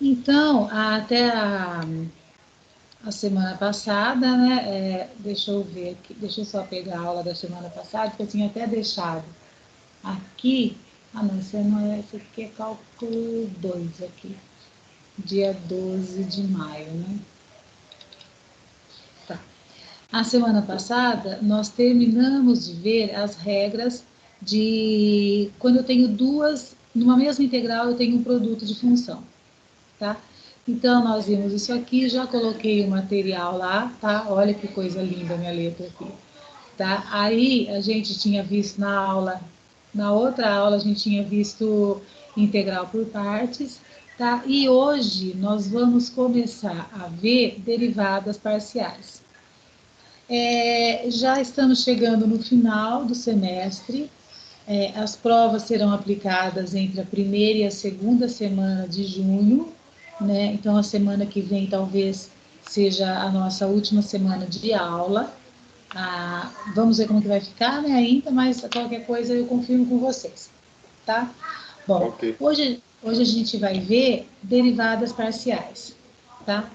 Então, até a semana passada, né? Deixa eu ver aqui, deixa eu só pegar a aula da semana passada, porque eu tinha até deixado aqui. Ah, não, esse não é, esse aqui é cálculo 2 aqui, dia 12 de maio, né? Tá. A semana passada, nós terminamos de ver as regras de quando eu tenho duas, numa mesma integral, eu tenho um produto de função, tá? Então, nós vimos isso aqui, já coloquei o material lá, tá? Olha que coisa linda a minha letra aqui, tá? Aí, a gente tinha visto na aula, na outra aula, a gente tinha visto integral por partes, tá? E hoje, nós vamos começar a ver derivadas parciais. Já estamos chegando no final do semestre, as provas serão aplicadas entre a primeira e a segunda semana de junho, né? Então, a semana que vem talvez seja a nossa última semana de aula. Vamos ver como que vai ficar, né, ainda, mas qualquer coisa eu confirmo com vocês, tá? Bom, Ok. hoje a gente vai ver derivadas parciais, tá?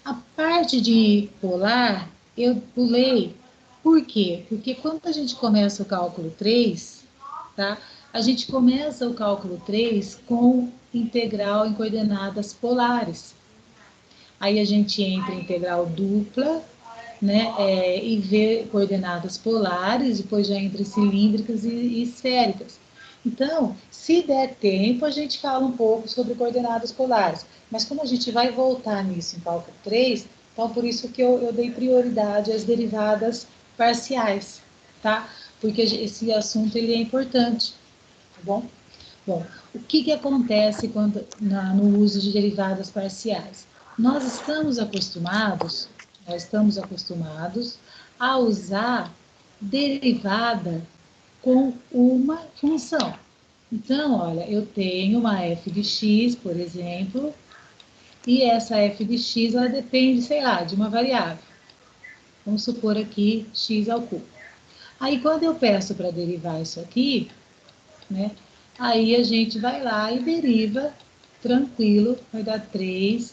A parte de polar eu pulei, por quê? Porque quando a gente começa o cálculo 3, tá? A gente começa o cálculo 3 com integral em coordenadas polares. Aí a gente entra em integral dupla, né? E vê coordenadas polares, depois já entra cilíndricas e esféricas. Então, se der tempo, a gente fala um pouco sobre coordenadas polares. Mas como a gente vai voltar nisso em cálculo 3, então por isso que eu dei prioridade às derivadas parciais, tá? Porque esse assunto ele é importante, tá bom? Bom, o que acontece no uso de derivadas parciais? Nós estamos acostumados a usar derivada com uma função. Então, olha, eu tenho uma f de x, por exemplo, e essa f de x, ela depende, sei lá, de uma variável. Vamos supor aqui x ao cubo. Aí, quando eu peço para derivar isso aqui, né? Aí a gente vai lá e deriva tranquilo, vai dar 3x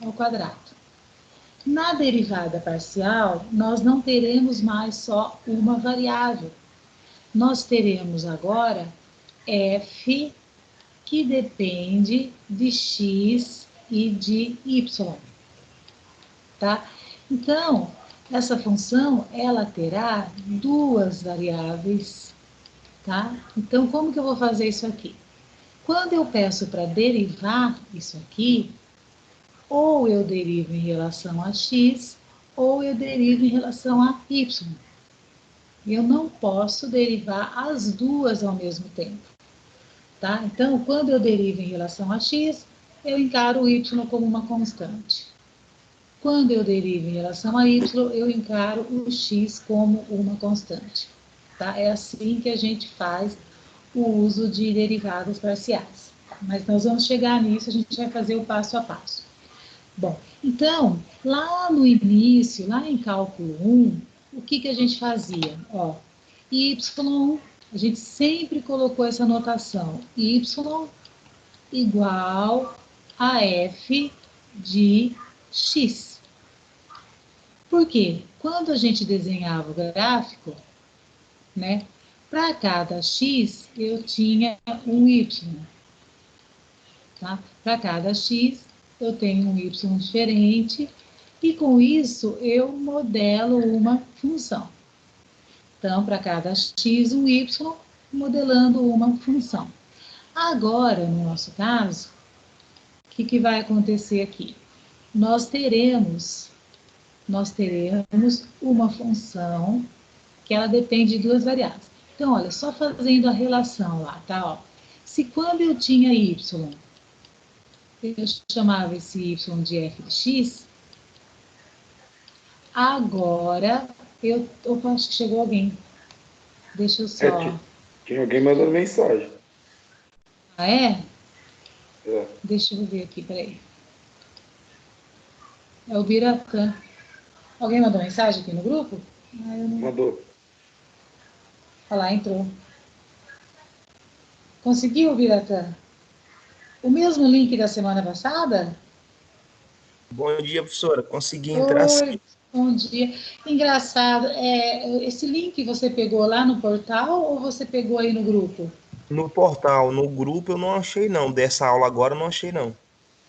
ao quadrado. Na derivada parcial, nós não teremos mais só uma variável. Nós teremos agora f que depende de x e de y, tá? Então, essa função, ela terá duas variáveis, tá? Então, como que eu vou fazer isso aqui? Quando eu peço para derivar isso aqui, ou eu derivo em relação a x, ou eu derivo em relação a y. Eu não posso derivar as duas ao mesmo tempo, tá? Então, quando eu derivo em relação a x, eu encaro o y como uma constante. Quando eu derivo em relação a y, eu encaro o x como uma constante, tá? É assim que a gente faz o uso de derivadas parciais. Mas nós vamos chegar nisso, a gente vai fazer o passo a passo. Bom, então, lá no início, lá em cálculo 1, o que a gente fazia? Ó, y, a gente sempre colocou essa notação, y igual a f de x. Por quê? Quando a gente desenhava o gráfico, né, para cada x eu tinha um y, tá? Para cada x eu tenho um y diferente e com isso eu modelo uma função. Então, para cada x, um y modelando uma função. Agora, no nosso caso, o que vai acontecer aqui? Nós teremos uma função que ela depende de duas variáveis. Então, olha, só fazendo a relação lá, tá? Ó, se quando eu tinha y, eu chamava esse y de f de x, agora opa, acho que chegou alguém. Deixa eu É, só. tinha alguém mandando mensagem. Ah, é? É, Deixa eu ver aqui, peraí. É o Biratã. Alguém mandou mensagem aqui no grupo? Ah, eu não. mandou. Olha lá, entrou. Conseguiu, Biratã? O mesmo link da semana passada? Bom dia, professora. Consegui entrar sim. Oi, bom dia. Engraçado, esse link você pegou lá no portal ou você pegou aí no grupo? No portal, no grupo eu não achei não. Dessa aula agora eu não achei não.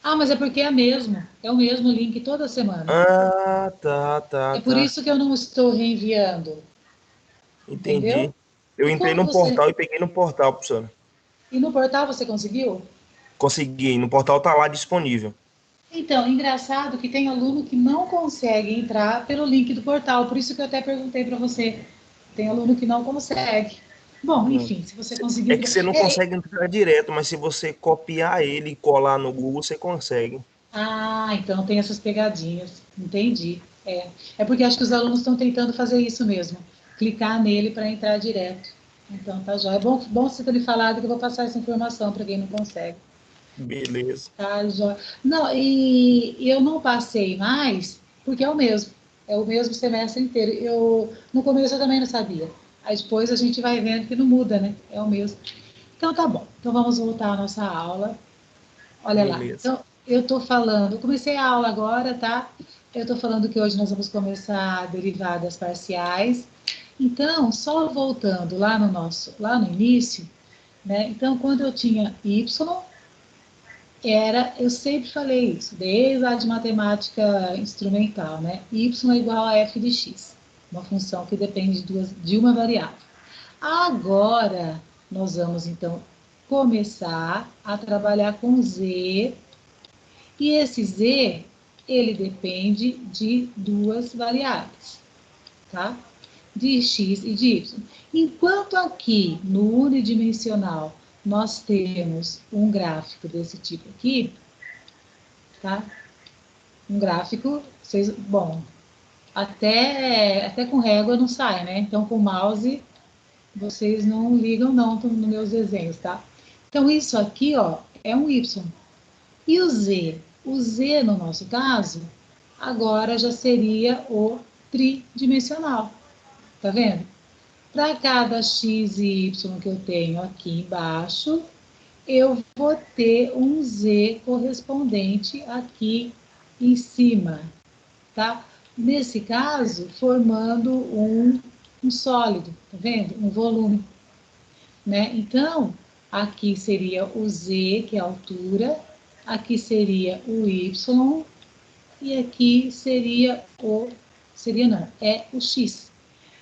Ah, mas é porque é o mesmo link toda semana. Ah, tá, tá, É por tá. isso que eu não estou reenviando, entendeu? Entendi. Eu E entrei como no você. portal e peguei no portal, professora. E no portal você conseguiu? Consegui. No portal tá lá disponível. Então, engraçado que tem aluno que não consegue entrar pelo link do portal, por isso que eu até perguntei para você. Tem aluno que não consegue. Bom, Não. enfim, se você conseguiu. É que você não consegue entrar direto, mas se você copiar ele e colar no Google, você consegue. Ah, então tem essas pegadinhas. Entendi. É porque acho que os alunos estão tentando fazer isso mesmo. Clicar nele para entrar direto. Então tá jóia. É bom você ter me falado que eu vou passar essa informação para quem não consegue. Beleza. Tá jóia. Não, e eu não passei mais, porque é o mesmo. É o mesmo semestre inteiro. No começo eu também não sabia. Aí depois a gente vai vendo que não muda, né? É o mesmo. Então tá bom. Então vamos voltar à nossa aula. Olha lá. Beleza. Então, eu estou falando, comecei a aula agora, tá? Eu estou falando que hoje nós vamos começar derivadas parciais. Então, só voltando lá no início, né? Então, quando eu tinha y, eu sempre falei isso, desde a de matemática instrumental, né? Y é igual a f de x, uma função que depende de uma variável. Agora, nós vamos então começar a trabalhar com z. E esse z, ele depende de duas variáveis, tá? De x e de y. Enquanto aqui, no unidimensional, nós temos um gráfico desse tipo aqui, tá? Um gráfico, bom, até com régua não sai, né? Então, com mouse, vocês não ligam não nos meus desenhos, tá? Então, isso aqui, ó, é um y. E o z? O z, no nosso caso, agora já seria o tridimensional. Tá vendo? Para cada x e y que eu tenho aqui embaixo, eu vou ter um z correspondente aqui em cima, tá? Nesse caso, formando um sólido, tá vendo? Um volume, né? Então, aqui seria o z, que é a altura, aqui seria o y, e aqui seria não, é o x.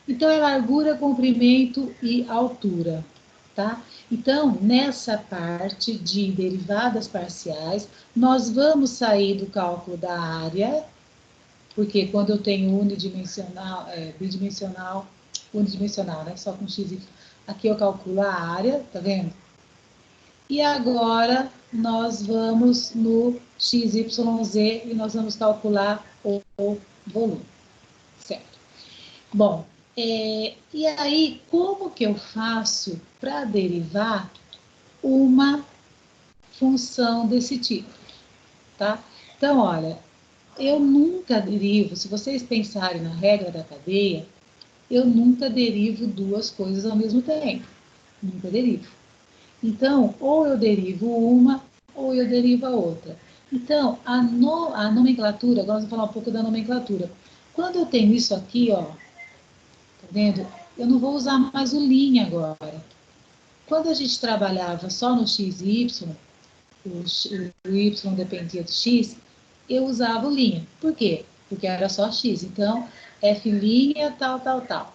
Então, é largura, comprimento e altura, tá? Então, nessa parte de derivadas parciais, nós vamos sair do cálculo da área, porque quando eu tenho unidimensional, unidimensional, né? Só com x, y, aqui eu calculo a área, tá vendo? E agora nós vamos no XYZ e nós vamos calcular o volume, certo? Bom, e aí como que eu faço para derivar uma função desse tipo, tá? Então, olha, eu nunca derivo, se vocês pensarem na regra da cadeia, eu nunca derivo duas coisas ao mesmo tempo, nunca derivo. Então, ou eu derivo uma, ou eu derivo a outra. Então, a nomenclatura, agora vamos falar um pouco da nomenclatura. Quando eu tenho isso aqui, ó, tá vendo? Eu não vou usar mais o linha agora. Quando a gente trabalhava só no x e y, o y dependia do x, eu usava o linha. Por quê? Porque era só x. Então, f' tal, tal, tal.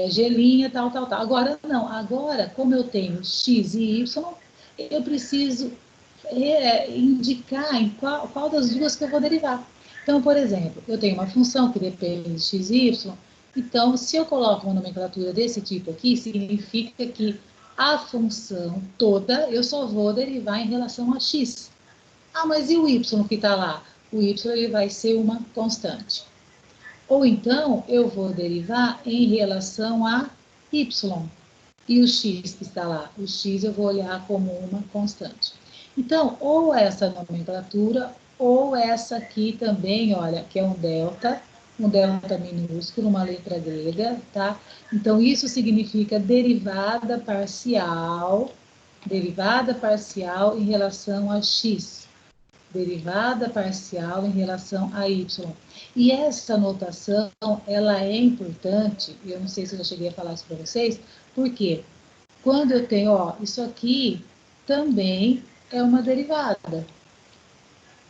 G', tal, tal, tal. Agora, não. Agora, como eu tenho x e y, eu preciso indicar em qual das duas que eu vou derivar. Então, por exemplo, eu tenho uma função que depende de x e y. Então, se eu coloco uma nomenclatura desse tipo aqui, significa que a função toda eu só vou derivar em relação a x. Ah, mas e o y que está lá? O y ele vai ser uma constante. Ou então, eu vou derivar em relação a y. E o x que está lá? O x eu vou olhar como uma constante. Então, ou essa nomenclatura, ou essa aqui também, olha, que é um delta minúsculo, uma letra grega, tá? Então, isso significa derivada parcial derivada parcial em relação a x, derivada parcial em relação a y. E essa notação, ela é importante, eu não sei se eu já cheguei a falar isso para vocês, porque quando eu tenho, ó, isso aqui também é uma derivada.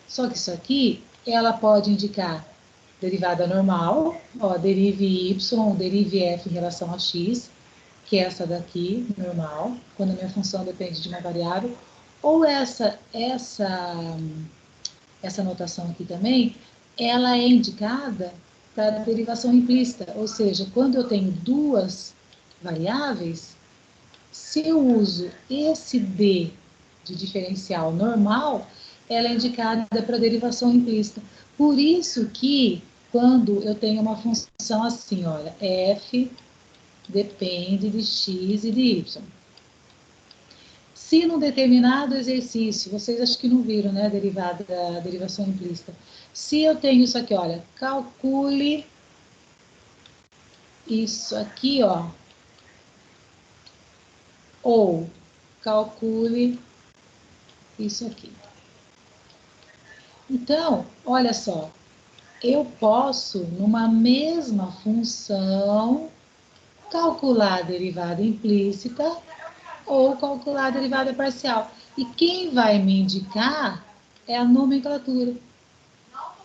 Só que isso aqui, ela pode indicar derivada normal, ó, derive y, derive f em relação a x, que é essa daqui, normal, quando a minha função depende de uma variável, ou essa notação aqui também, ela é indicada para a derivação implícita, ou seja, quando eu tenho duas variáveis, se eu uso esse d de diferencial normal, ela é indicada para a derivação implícita. Por isso que, quando eu tenho uma função assim, olha, f depende de x e de y. Se num determinado exercício, vocês acho que não viram, né, a derivação implícita. Se eu tenho isso aqui, olha, calcule isso aqui, ó, ou calcule isso aqui. Então, olha só, eu posso, numa mesma função, calcular a derivada implícita ou calcular a derivada parcial. E quem vai me indicar é a nomenclatura,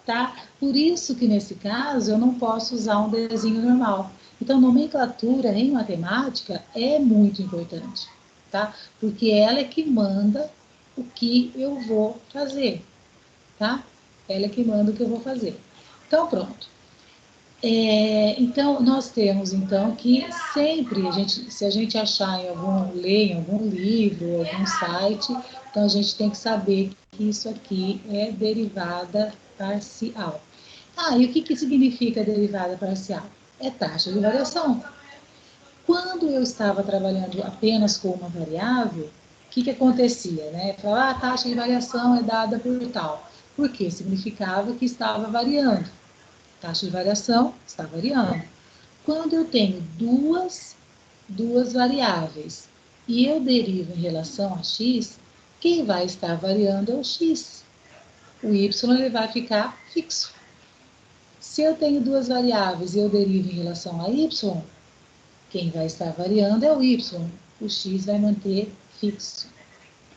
tá? Por isso que, nesse caso, eu não posso usar um desenho normal. Então, nomenclatura em matemática é muito importante, tá? Porque ela é que manda o que eu vou fazer, tá? Ela é que manda o que eu vou fazer. Então, pronto. Então, nós temos, então, que sempre, se a gente achar ler em algum livro, algum site, então a gente tem que saber que isso aqui é derivada parcial. Ah, e o que significa derivada parcial? É taxa de variação. Quando eu estava trabalhando apenas com uma variável, o que acontecia, né? Falava, a taxa de variação é dada por tal. Por quê? Significava que estava variando. Taxa de variação está variando. Quando eu tenho duas variáveis e eu derivo em relação a x, quem vai estar variando é o x. O y ele vai ficar fixo. Se eu tenho duas variáveis e eu derivo em relação a y, quem vai estar variando é o y. O x vai manter fixo.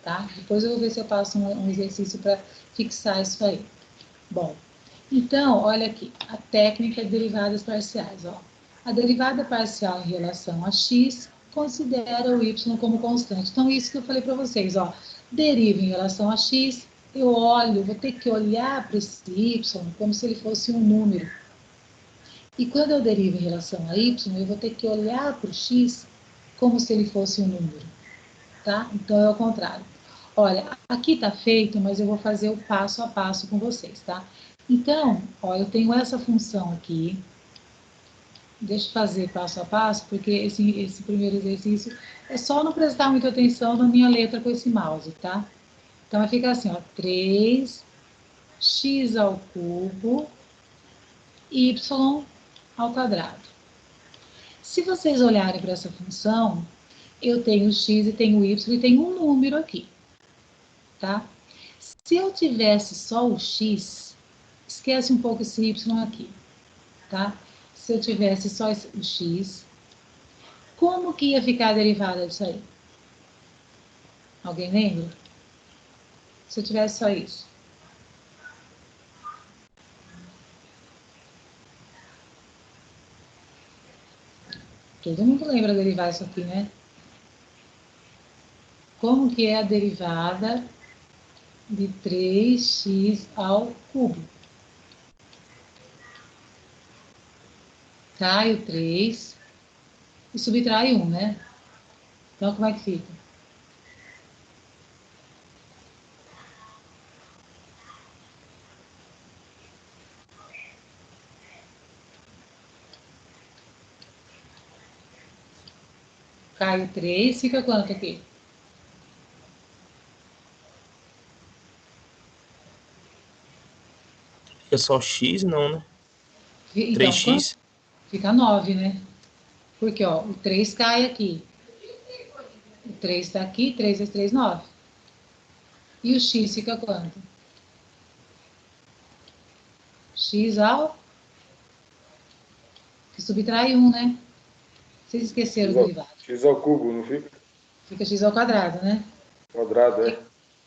Tá? Depois eu vou ver se eu passo um exercício para fixar isso aí. Bom, então, olha aqui, a técnica de derivadas parciais. Ó. A derivada parcial em relação a x considera o y como constante. Então, isso que eu falei para vocês, ó, deriva em relação a x, eu olho, vou ter que olhar para esse y como se ele fosse um número. E quando eu derivo em relação a y, eu vou ter que olhar para o x como se ele fosse um número. Tá? Então, é ao contrário. Olha, aqui está feito, mas eu vou fazer o passo a passo com vocês, tá? Então, ó, eu tenho essa função aqui. Deixa eu fazer passo a passo, porque esse primeiro exercício é só não prestar muita atenção na minha letra com esse mouse, tá? Então, vai ficar assim, ó, 3x ao cubo, y ao quadrado. Se vocês olharem para essa função, eu tenho x e tenho y e tenho um número aqui, tá? Se eu tivesse só o x, esquece um pouco esse y aqui, tá? Se eu tivesse só o x, como que ia ficar a derivada disso aí? Alguém lembra? Se eu tivesse só isso. Todo mundo lembra derivar isso aqui, né? Como que é a derivada de 3x ao cubo? Cai o 3 e subtrai 1, né? Então, como é que fica? Cai o 3, fica quanto aqui? É só x, não, né? Então, 3x? Fica 9, né? Porque, ó, o 3 cai aqui. O 3 está aqui, 3 vezes 3, 9. E o x fica quanto? X ao... que subtrai 1, né? Vocês esqueceram o derivado. X ao cubo, não fica? Fica x ao quadrado, né? Quadrado, é.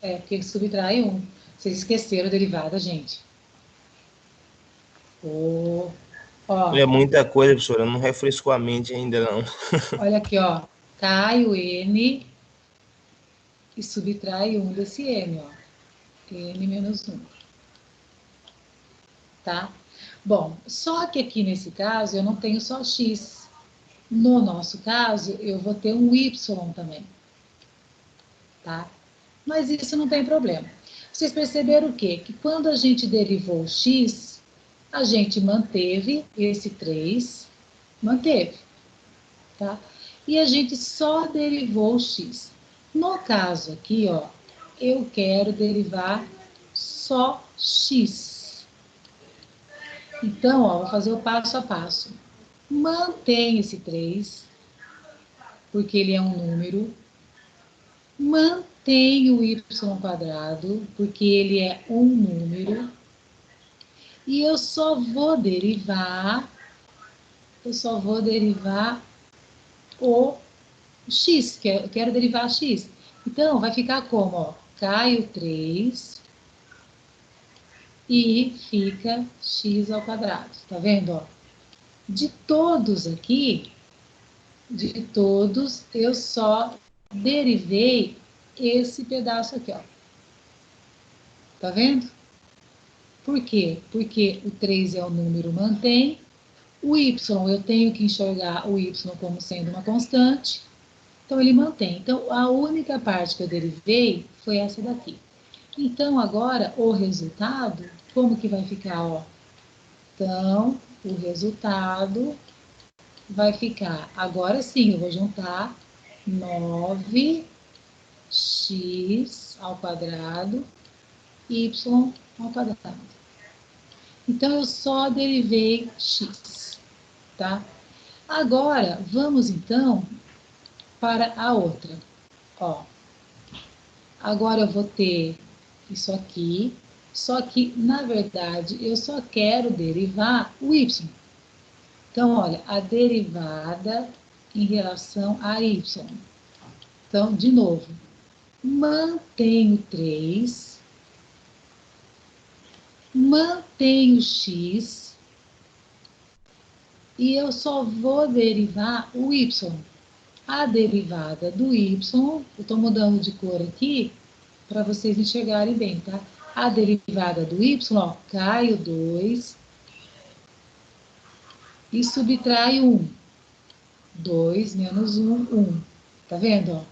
É, porque subtrai 1. Vocês esqueceram a derivada, gente. Ó, É muita coisa, professora. Não refrescou a mente ainda, não. olha aqui, ó. Cai o n e subtrai 1 desse n, ó. N menos 1. Tá? Bom, só que aqui nesse caso eu não tenho só x. No nosso caso, eu vou ter um y também. Tá? Mas isso não tem problema. Vocês perceberam o quê? Que quando a gente derivou o x, a gente manteve esse 3, manteve, tá? E a gente só derivou o x. No caso aqui, ó, eu quero derivar só x. Então, ó, vou fazer o passo a passo. Mantém esse 3, porque ele é um número. Mantém o y quadrado, porque ele é um número. E eu só vou derivar o x, que eu quero derivar x. Então, vai ficar como, ó, cai o 3 e fica x ao quadrado. Tá vendo, ó? De todos aqui, eu só derivei esse pedaço aqui, ó. Tá vendo? Por quê? Porque o 3 é o número mantém. O y, eu tenho que enxergar o y como sendo uma constante. Então, ele mantém. Então, a única parte que eu derivei foi essa daqui. Então, agora, o resultado, como que vai ficar, ó? Então, o resultado vai ficar, agora sim, eu vou juntar 9x ao quadrado, y ao quadrado. Então, eu só derivei x, tá? Agora, vamos então para a outra. Ó, agora eu vou ter isso aqui, só que, na verdade, eu só quero derivar o y. Então, olha, a derivada em relação a y. Então, de novo, mantenho 3, mantenho x, e eu só vou derivar o y. A derivada do y, eu estou mudando de cor aqui, para vocês enxergarem bem, tá? A derivada do y, ó, cai o 2 e subtrai 1. 2 menos 1, 1. Tá vendo, ó?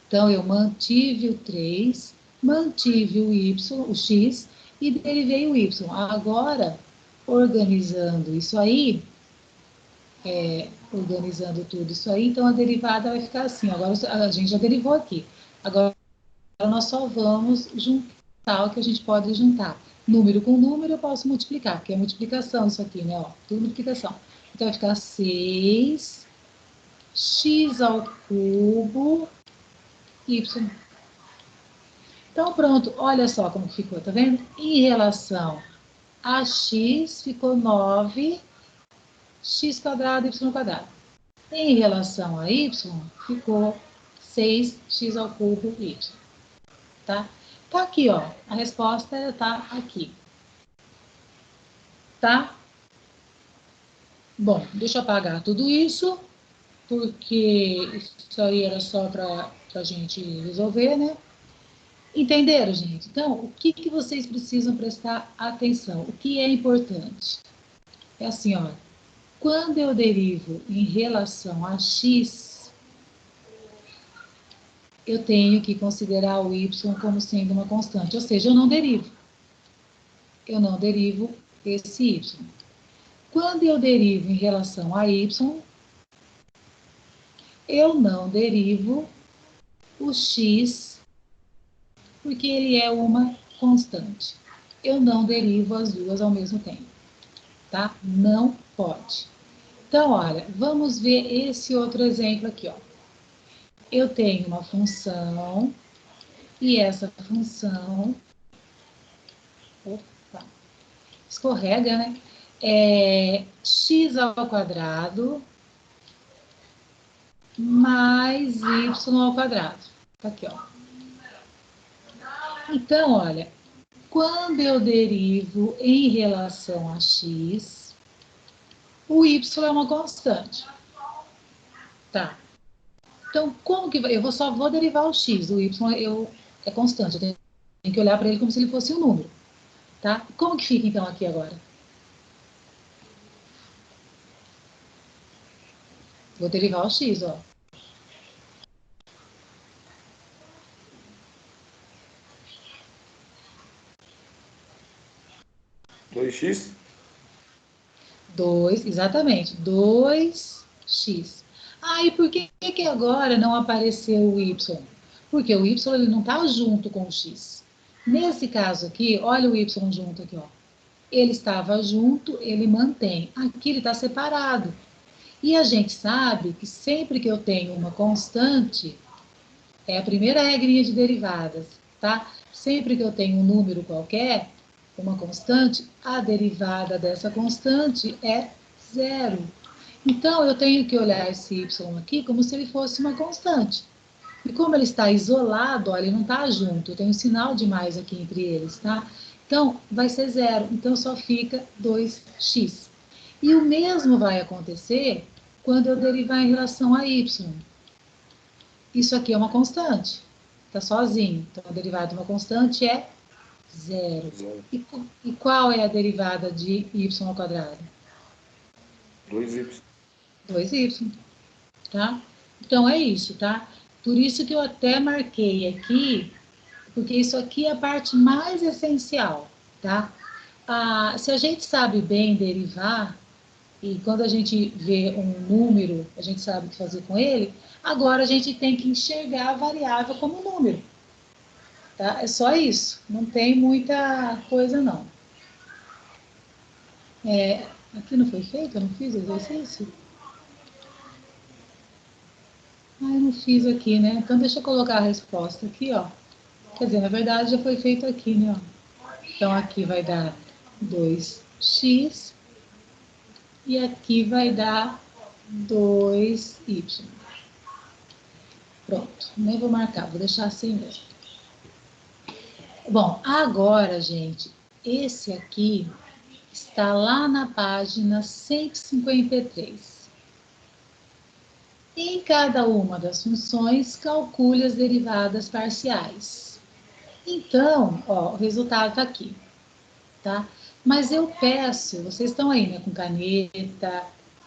Então, eu mantive o 3, mantive o y, o x, e derivei o y. Agora, organizando isso aí, organizando tudo isso aí, então a derivada vai ficar assim. Agora, a gente já derivou aqui. Agora, nós só vamos juntar o que a gente pode juntar. Número com número eu posso multiplicar, porque é multiplicação isso aqui, né? Ó, tudo multiplicação. Então, vai ficar 6 x ao cubo y. Então, pronto, olha só como ficou, tá vendo? Em relação a x, ficou 9x quadrado, y quadrado. Em relação a y, ficou 6x ao cubo y. Tá? Tá aqui, ó. A resposta tá aqui. Tá? Bom, deixa eu apagar tudo isso, porque isso aí era só para a gente resolver, né? Entenderam, gente? Então, o que vocês precisam prestar atenção? O que é importante? É assim, ó. Quando eu derivo em relação a x, eu tenho que considerar o y como sendo uma constante. Ou seja, eu não derivo. Eu não derivo esse y. Quando eu derivo em relação a y, eu não derivo o x, porque ele é uma constante. Eu não derivo as duas ao mesmo tempo, tá? Não pode. Então, olha, vamos ver esse outro exemplo aqui, ó. eu tenho uma função, e essa função, opa, escorrega, né? É x ao quadrado mais y ao quadrado. Tá aqui, ó. Então, olha, quando eu derivo em relação a x, o y é uma constante. Tá. Então, como que eu só vou derivar o x, o y é constante, eu tenho que olhar para ele como se ele fosse um número. Tá? Como que fica, então, aqui agora? Vou derivar o x, ó. Dois x 2, exatamente, 2x. Ah, e por que que agora não apareceu o y? Porque o y ele não está junto com o x. Nesse caso aqui, olha o y junto aqui, ó. Ele estava junto, ele mantém. Aqui ele está separado. E a gente sabe que sempre que eu tenho uma constante, é a primeira regrinha de derivadas, tá? Sempre que eu tenho um número qualquer, uma constante, a derivada dessa constante é zero. Então, eu tenho que olhar esse y aqui como se ele fosse uma constante. E como ele está isolado, olha, ele não está junto, eu tenho um sinal de mais aqui entre eles, tá? Então, vai ser zero, então só fica 2x. E o mesmo vai acontecer quando eu derivar em relação a y. Isso aqui é uma constante, está sozinho. Então, a derivada de uma constante é zero. zero. E qual é a derivada de y ao quadrado? 2y. 2y, tá? Então, é isso, tá? Por isso que eu até marquei aqui, porque isso aqui é a parte mais essencial, tá? Se a gente sabe bem derivar, e quando a gente vê um número, a gente sabe o que fazer com ele, agora a gente tem que enxergar a variável como número. Tá? É só isso, não tem muita coisa não. Aqui não foi feito? Eu não fiz o exercício? Ah, eu não fiz aqui, né? Então deixa eu colocar a resposta aqui, ó. Quer dizer, na verdade já foi feito aqui, né? Ó. Então aqui vai dar 2x e aqui vai dar 2y. Pronto, nem vou marcar, vou deixar assim mesmo. Bom, agora, gente, esse aqui está lá na página 153. Em cada uma das funções, calcule as derivadas parciais. Então, ó, o resultado está aqui, tá? Mas eu peço, vocês estão aí, né, com caneta,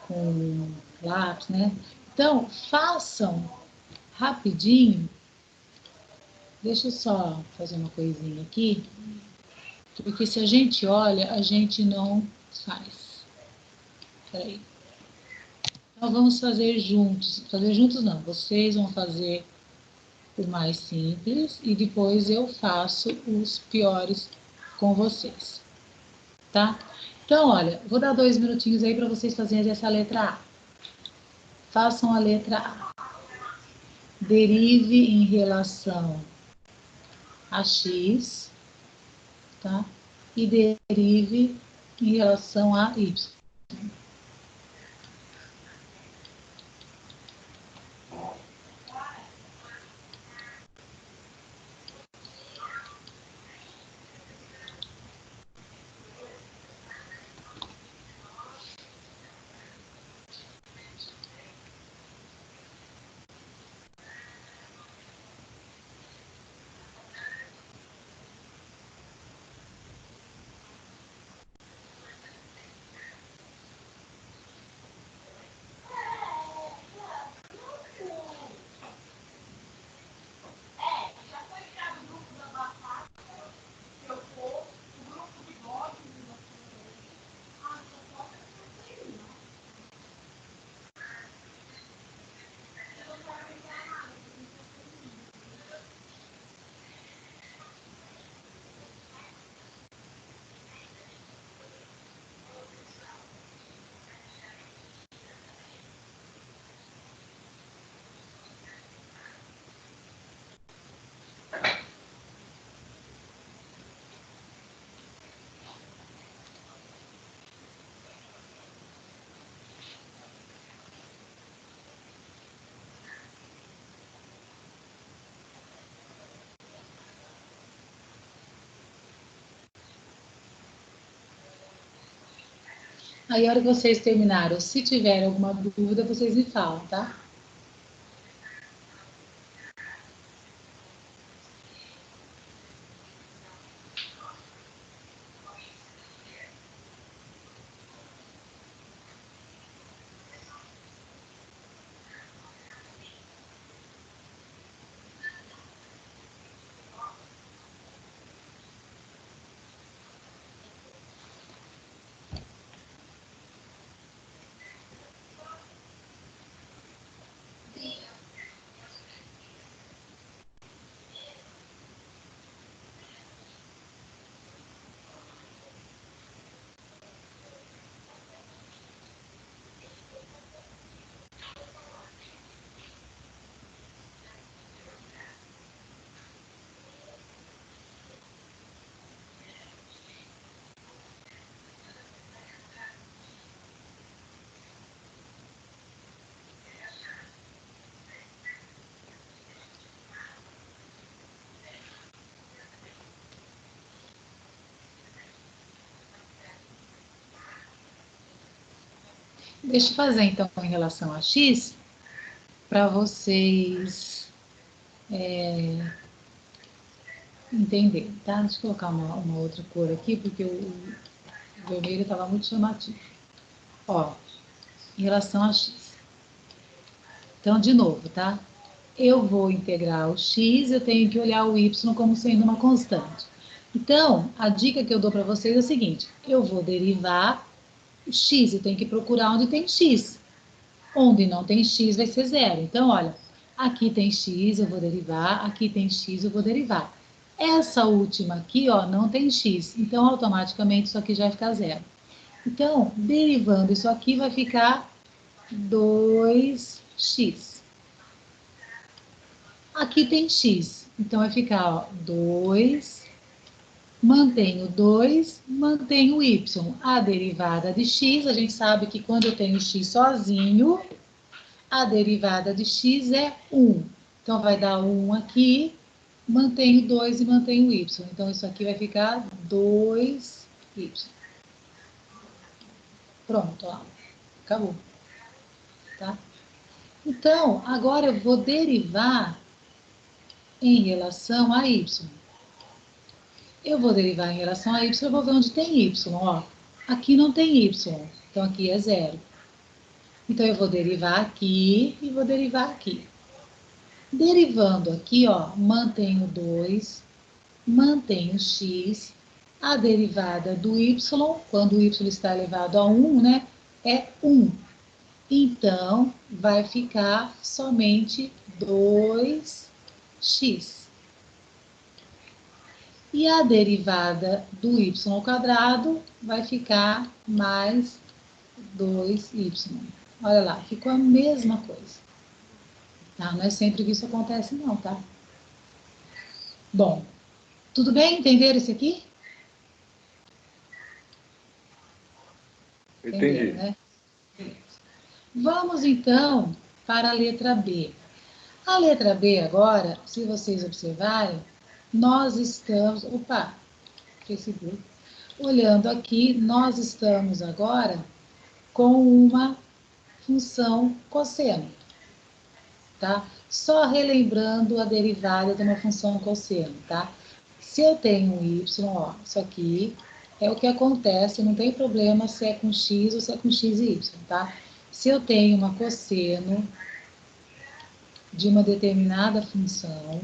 com lápis, né? Então, façam rapidinho. Deixa eu só fazer uma coisinha aqui, porque se a gente olha, a gente não faz. Peraí. Então, vamos fazer juntos. Fazer juntos não, vocês vão fazer o mais simples e depois eu faço os piores com vocês, tá? Então, olha, vou dar 2 minutinhos aí para vocês fazerem essa letra A. Façam a letra A. Derive em relação a x, tá? E derive em relação a y. Aí, a hora que vocês terminaram, se tiver alguma dúvida, vocês me falam, tá? Deixa eu fazer, então, em relação a x, para vocês entenderem, tá? Deixa eu colocar uma outra cor aqui, porque o vermelho estava muito chamativo. Ó, em relação a x. Então, de novo, tá? Eu vou integrar o x, eu tenho que olhar o y como sendo uma constante. Então, a dica que eu dou para vocês é a seguinte: eu vou derivar o x, eu tenho que procurar onde tem x. Onde não tem x vai ser zero. Então, olha, aqui tem x, eu vou derivar, aqui tem x, eu vou derivar. Essa última aqui, ó, não tem x, então automaticamente isso aqui já vai ficar zero. Então, derivando isso aqui vai ficar 2x. Aqui tem x, então vai ficar, ó, 2, mantenho 2, mantenho y. A derivada de x, a gente sabe que quando eu tenho x sozinho, a derivada de x é 1. Então, vai dar 1 aqui, mantenho 2 e mantenho y. Então, isso aqui vai ficar 2y. Pronto, ó. Acabou. Tá? Então, agora eu vou derivar em relação a y. Eu vou derivar em relação a y, eu vou ver onde tem y, ó. Aqui não tem y, então aqui é zero. Então, eu vou derivar aqui e vou derivar aqui. Derivando aqui, ó, mantenho 2, mantenho x, a derivada do y, quando o y está elevado a 1, né, é 1. Então, vai ficar somente 2x. E a derivada do y ao quadrado vai ficar mais 2y. Olha lá, ficou a mesma coisa. Tá? Não é sempre que isso acontece, não, tá? Bom, tudo bem? Entenderam isso aqui? Entendi. Entenderam, né? Vamos, então, para a letra B. A letra B agora, se vocês observarem, nós estamos... Opa, Facebook. Olhando aqui, nós estamos agora com uma função cosseno, tá? Só relembrando a derivada de uma função cosseno, tá? Se eu tenho um y, ó, isso aqui é o que acontece, não tem problema se é com x ou se é com x e y, tá? Se eu tenho uma cosseno de uma determinada função,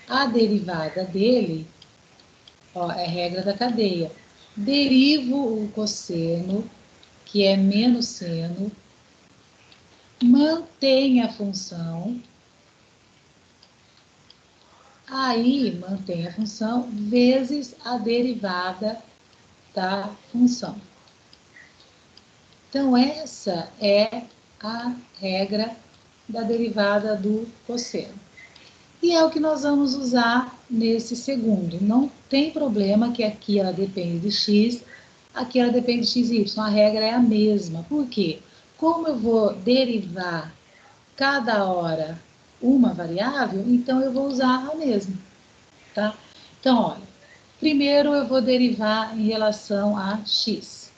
a derivada dele, ó, é regra da cadeia. Derivo o cosseno, que é menos seno, mantém a função, aí mantém a função vezes a derivada da função. Então, essa é a regra da derivada do cosseno. E é o que nós vamos usar nesse segundo. Não tem problema que aqui ela depende de x, aqui ela depende de x e y. A regra é a mesma. Por quê? Como eu vou derivar cada hora uma variável, então eu vou usar a mesma. Tá? Então, olha, Primeiro eu vou derivar em relação a x.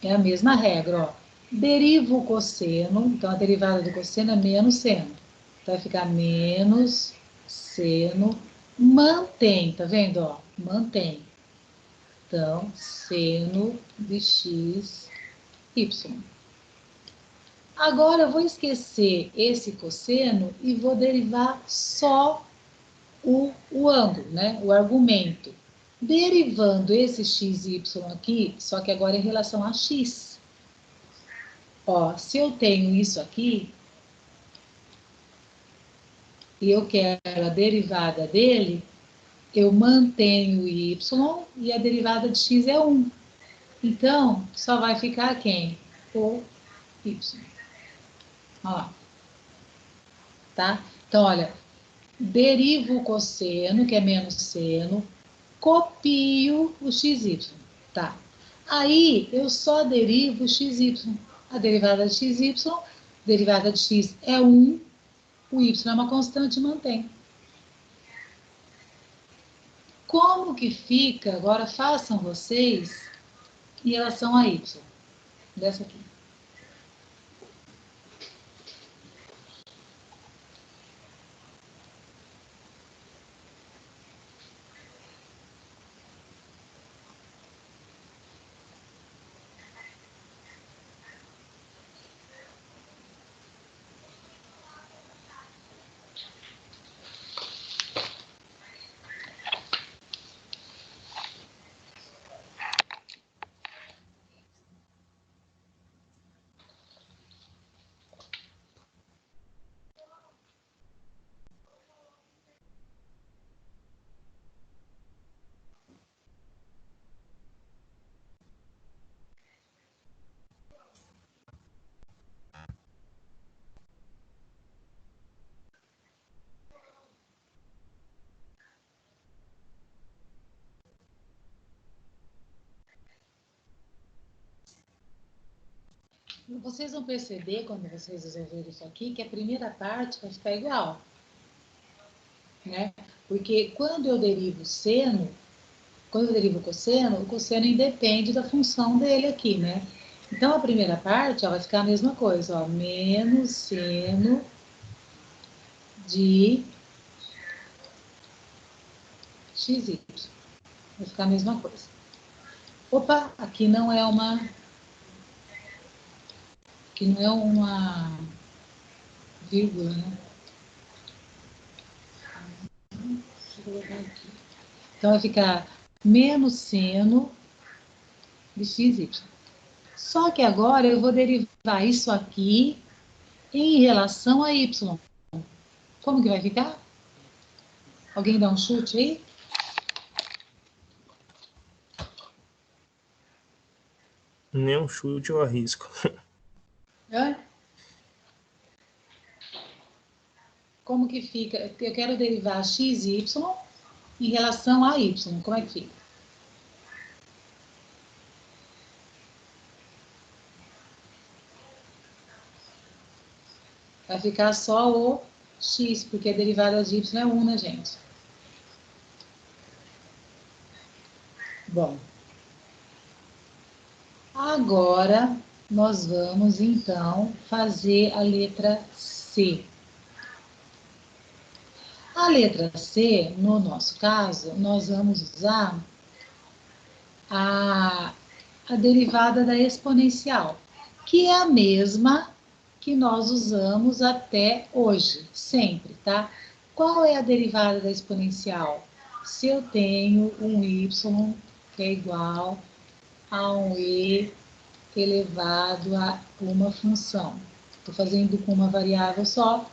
É a mesma regra, ó. Derivo o cosseno, então a derivada do cosseno é menos seno. Então vai ficar menos seno, mantém, tá vendo, ó? Mantém. Então, seno de x, y. Agora eu vou esquecer esse cosseno e vou derivar só o ângulo, né? O argumento. Derivando esse x e y aqui, só que agora em relação a x. Ó, se eu tenho isso aqui, e eu quero a derivada dele, eu mantenho o y e a derivada de x é 1. Então, só vai ficar quem? O y. Ó, tá? Então, olha, derivo o cosseno, que é menos seno, copio o xy, tá? Aí, eu só derivo o xy. A derivada de xy, derivada de x é 1, o y é uma constante, mantém. Como que fica, agora façam vocês, em relação a y? Dessa aqui. Vocês vão perceber, quando vocês resolverem isso aqui, que a primeira parte vai ficar igual, né? Porque quando eu derivo seno, quando eu derivo o cosseno independe da função dele aqui, né? Então, a primeira parte ó, vai ficar a mesma coisa, ó, menos seno de xy. Vai ficar a mesma coisa. Opa, aqui não é uma vírgula, né? Deixa eu colocar aqui. Então, vai ficar menos seno de xy. Só que agora eu vou derivar isso aqui em relação a y. Como que vai ficar? Alguém dá um chute aí? Nenhum chute eu arrisco. Hã? Como que fica? Eu quero derivar xy em relação a y. Como é que fica? Vai ficar só o x, porque a derivada de y é 1, né, gente? Bom. Agora, nós vamos, então, fazer a letra C. A letra C, no nosso caso, nós vamos usar a derivada da exponencial, que é a mesma que nós usamos até hoje, sempre, tá? Qual é a derivada da exponencial? Se eu tenho um y que é igual a um e elevado a uma função. Estou fazendo com uma variável só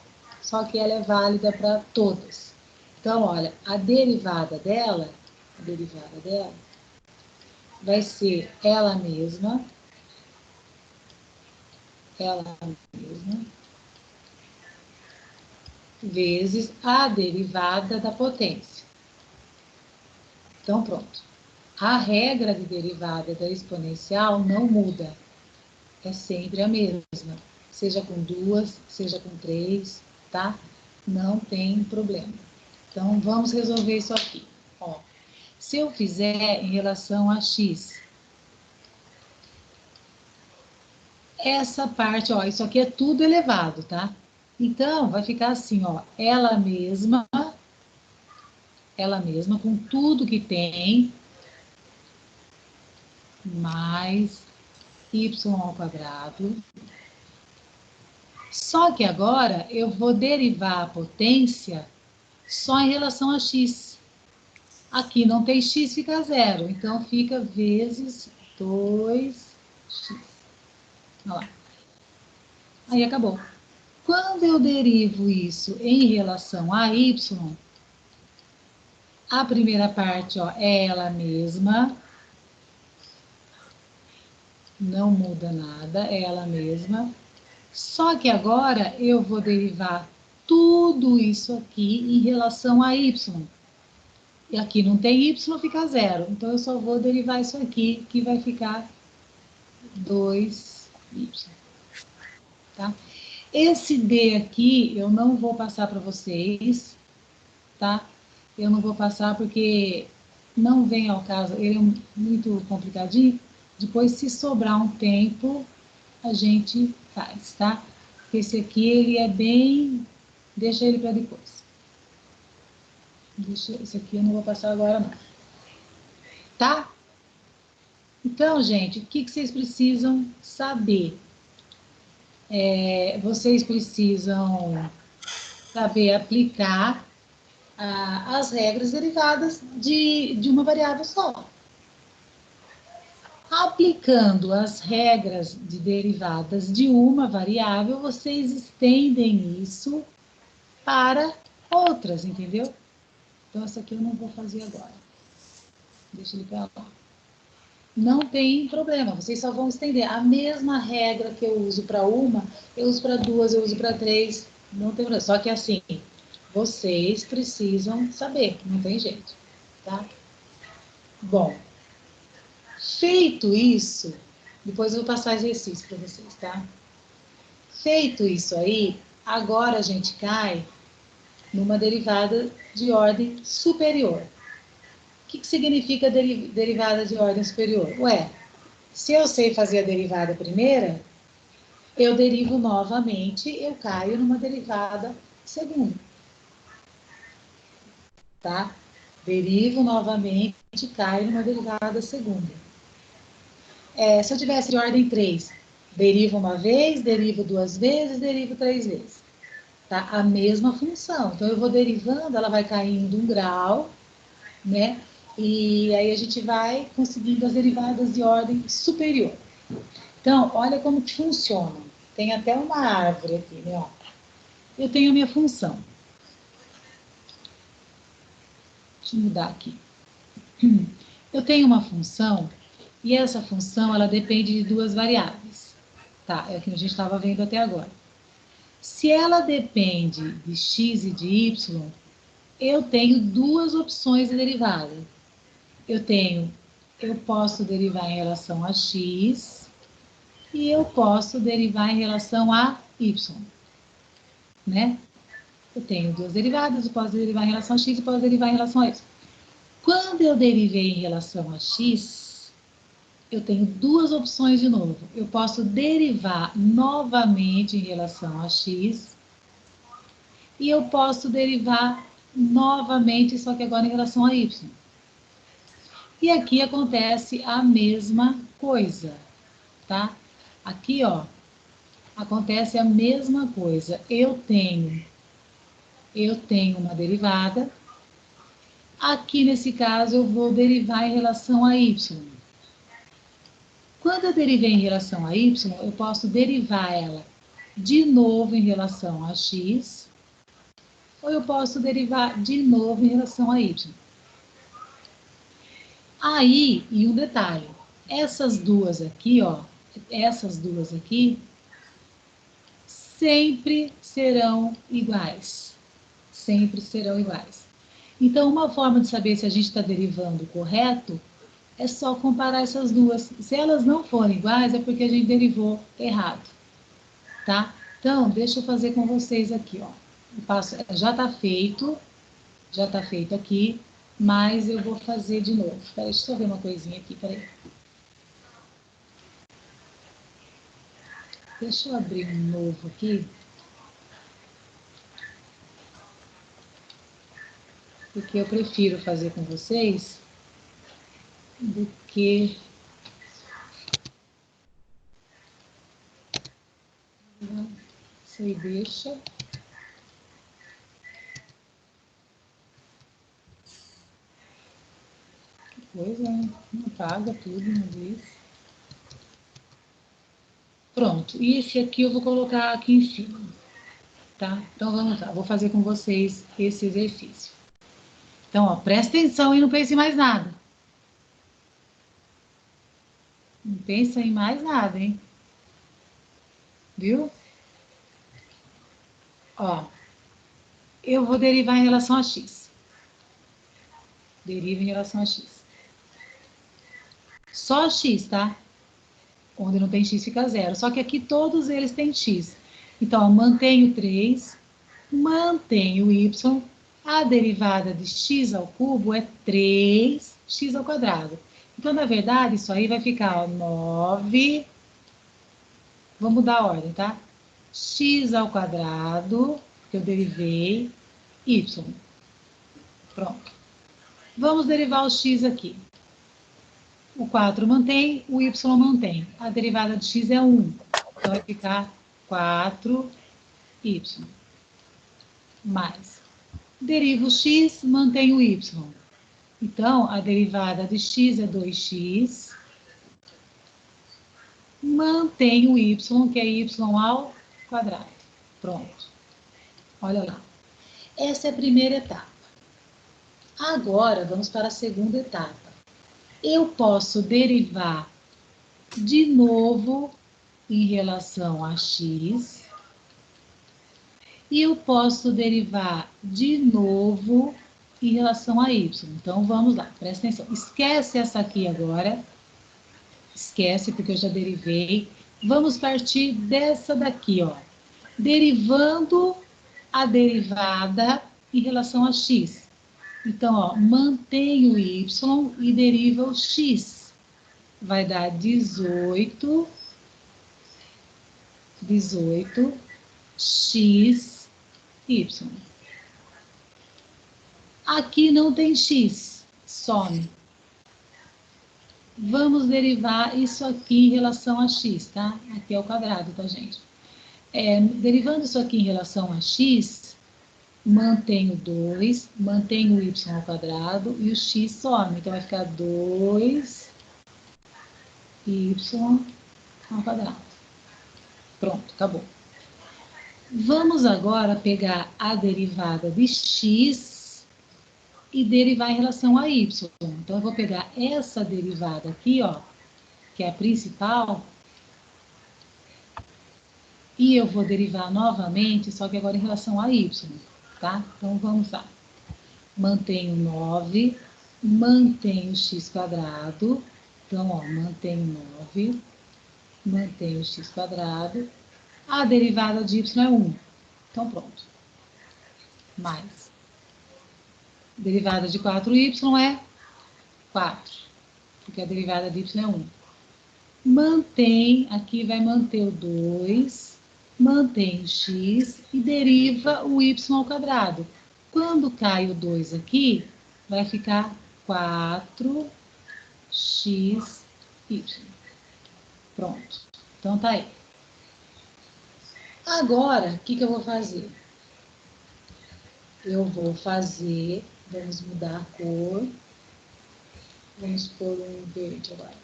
que ela é válida para todas. Então, olha, a derivada dela vai ser ela mesma, vezes a derivada da potência. Então, pronto. A regra de derivada da exponencial não muda. É sempre a mesma. Seja com 2, seja com 3, tá? Não tem problema. Então, vamos resolver isso aqui. Ó, se eu fizer em relação a x, essa parte, ó, isso aqui é tudo elevado, tá? Então, vai ficar assim, ó, ela mesma, com tudo que tem, mais y ao quadrado. Só que agora eu vou derivar a potência só em relação a x. Aqui não tem x, fica zero. Então, fica vezes 2x. Olha lá. Aí acabou. Quando eu derivo isso em relação a y, a primeira parte, ó, é ela mesma. Não muda nada, é ela mesma. Só que agora eu vou derivar tudo isso aqui em relação a y. E aqui não tem y, fica zero. Então, eu só vou derivar isso aqui, que vai ficar 2y. Tá? Esse D aqui, eu não vou passar para vocês, tá? Eu não vou passar porque não vem ao caso, ele é muito complicadinho. Depois, se sobrar um tempo, a gente faz, tá? Porque esse aqui, ele é bem... Deixa ele para depois. Esse aqui eu não vou passar agora, não. Tá? Então, gente, o que vocês precisam saber? Vocês precisam saber aplicar as regras derivadas de uma variável só. Aplicando as regras de derivadas de uma variável, vocês estendem isso para outras, entendeu? Então, essa aqui eu não vou fazer agora. Deixa ele para lá. Não tem problema, vocês só vão estender. A mesma regra que eu uso para uma, eu uso para duas, eu uso para três, não tem problema. Só que assim, vocês precisam saber, não tem jeito, tá? Bom, feito isso, depois eu vou passar exercício para vocês, tá? Feito isso aí, agora a gente cai numa derivada de ordem superior. O que significa derivada de ordem superior? Ué, se eu sei fazer a derivada primeira, eu derivo novamente, eu caio numa derivada segunda. Tá? Derivo novamente, caio numa derivada segunda. Se eu tivesse de ordem 3, derivo uma vez, derivo duas vezes, derivo três vezes. Tá? A mesma função. Então, eu vou derivando, ela vai caindo um grau, né? E aí a gente vai conseguindo as derivadas de ordem superior. Então, olha como que funciona. Tem até uma árvore aqui, né? Ó. Eu tenho a minha função. Deixa eu mudar aqui. Eu tenho uma função, e essa função, ela depende de duas variáveis. Tá? É o que a gente estava vendo até agora. Se ela depende de x e de y, eu tenho duas opções de derivada. Eu posso derivar em relação a x e eu posso derivar em relação a y, né? Eu tenho duas derivadas, eu posso derivar em relação a x e posso derivar em relação a y. Quando eu derivei em relação a x, eu tenho duas opções de novo. Eu posso derivar novamente em relação a x e eu posso derivar novamente, só que agora em relação a y. E aqui acontece a mesma coisa, tá? Aqui, ó, acontece a mesma coisa. Eu tenho uma derivada. Aqui, nesse caso, eu vou derivar em relação a y. Quando eu derivei em relação a y, eu posso derivar ela de novo em relação a x, ou eu posso derivar de novo em relação a y. Aí, e um detalhe, essas duas aqui, ó, sempre serão iguais. Sempre serão iguais. Então, uma forma de saber se a gente está derivando correto é só comparar essas duas. Se elas não forem iguais, é porque a gente derivou errado, tá? Então, deixa eu fazer com vocês aqui, ó. O passo já está feito aqui. mas eu vou fazer de novo. Peraí, deixa eu ver uma coisinha aqui, peraí. Deixa eu abrir um novo aqui. Porque eu prefiro fazer com vocês do que... Isso aí deixa... Coisa, né? Não paga tudo, não diz. Pronto, e esse aqui eu vou colocar aqui em cima, tá? Então vamos lá, vou fazer com vocês esse exercício. Então, ó, presta atenção e não pense em mais nada. Não pensa em mais nada, hein? Viu? Ó, eu vou derivar em relação a x. Deriva em relação a x. Só x, tá? Onde não tem x fica zero. Só que aqui todos eles têm x. Então, ó, mantenho 3, mantenho y. A derivada de x ao cubo é 3x ao quadrado. Então, na verdade, isso aí vai ficar, ó, 9. Vamos mudar a ordem, tá? X ao quadrado, que eu derivei, y. Pronto. Vamos derivar o x aqui. O 4 mantém, o y mantém. A derivada de x é 1. Então, vai ficar 4y. Mais. Derivo o x, mantenho o y. Então, a derivada de x é 2x. Mantenho o y, que é y ao quadrado. Pronto. Olha lá. Essa é a primeira etapa. Agora, vamos para a segunda etapa. Eu posso derivar de novo em relação a x. E eu posso derivar de novo em relação a y. Então, vamos lá, presta atenção. Esquece essa aqui agora. Esquece, porque eu já derivei. Vamos partir dessa daqui, ó. Derivando a derivada em relação a x. Então, ó, mantém o y e deriva o x. Vai dar 18 x, y. Aqui não tem x, some. Vamos derivar isso aqui em relação a x, tá? Aqui é o quadrado, tá, gente? Derivando isso aqui em relação a x, mantenho 2, mantenho o y ao quadrado e o x some. Então, vai ficar 2y ao quadrado. Pronto, acabou. Vamos agora pegar a derivada de x e derivar em relação a y. Então, eu vou pegar essa derivada aqui, ó, que é a principal, e eu vou derivar novamente, só que agora em relação a y, tá? Então, vamos lá. Mantenho 9, mantenho x quadrado. Então, ó, mantenho 9, mantenho x quadrado. A derivada de y é 1. Então, pronto. Mais. Derivada de 4y é 4, porque a derivada de y é 1. Mantém, aqui vai manter o 2, mantém o x e deriva o y ao quadrado. Quando cai o 2 aqui, vai ficar 4xy. Pronto. Então, tá aí. Agora, o que eu vou fazer? Eu vou fazer, vamos mudar a cor, vamos pôr um verde agora.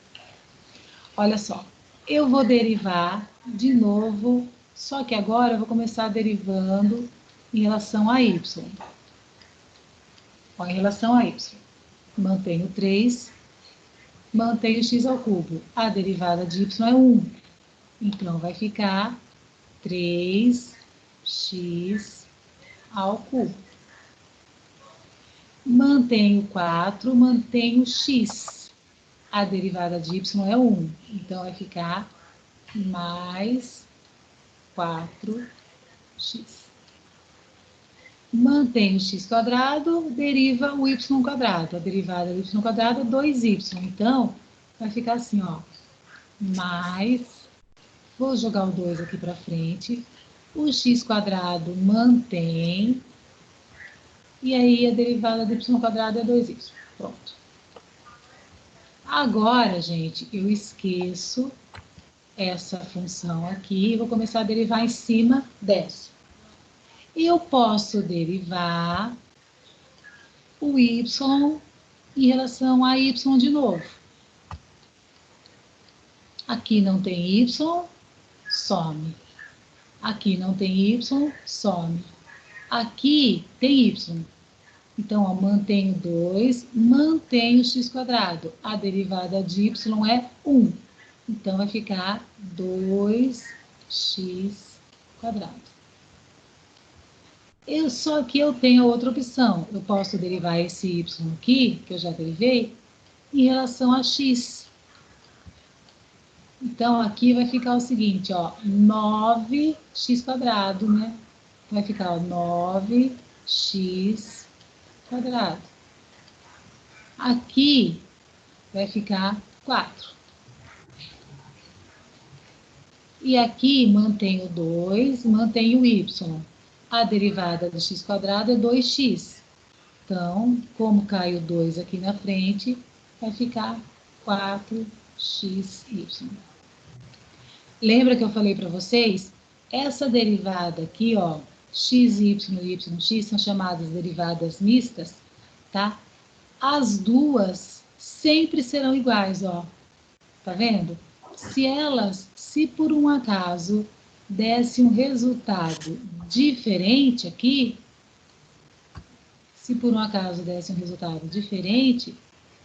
Olha só, eu vou derivar de novo, só que agora eu vou começar derivando em relação a y. Ó, em relação a y, mantenho 3, mantenho x ao cubo. A derivada de y é 1, então vai ficar 3x ao cubo. Mantenho 4, mantenho x. A derivada de y é 1, então vai ficar mais 4x. mantém o x², deriva o y². A derivada do y² é 2y. Então, vai ficar assim, ó. Mais, vou jogar o 2 aqui para frente. O x² mantém. E aí, a derivada do y² é 2y. Pronto. Agora, gente, eu esqueço essa função aqui e vou começar a derivar em cima dessa. Eu posso derivar o y em relação a y de novo. Aqui não tem y, some. Aqui não tem y, some. Aqui tem y. Então, ó, mantenho 2, mantenho x². A derivada de y é 1. Então, vai ficar 2x². Só que eu tenho outra opção. Eu posso derivar esse y aqui, que eu já derivei, em relação a x. Então, aqui vai ficar o seguinte, ó, 9x², né? Vai ficar, ó, 9x². Aqui vai ficar 4. E aqui mantenho 2, mantenho o y. A derivada do x² é 2x. Então, como cai o 2 aqui na frente, vai ficar 4xy. Lembra que eu falei para vocês? Essa derivada aqui, ó, xy e yx são chamadas derivadas mistas, tá? As duas sempre serão iguais, ó. Tá vendo? Se por um acaso desse um resultado diferente aqui,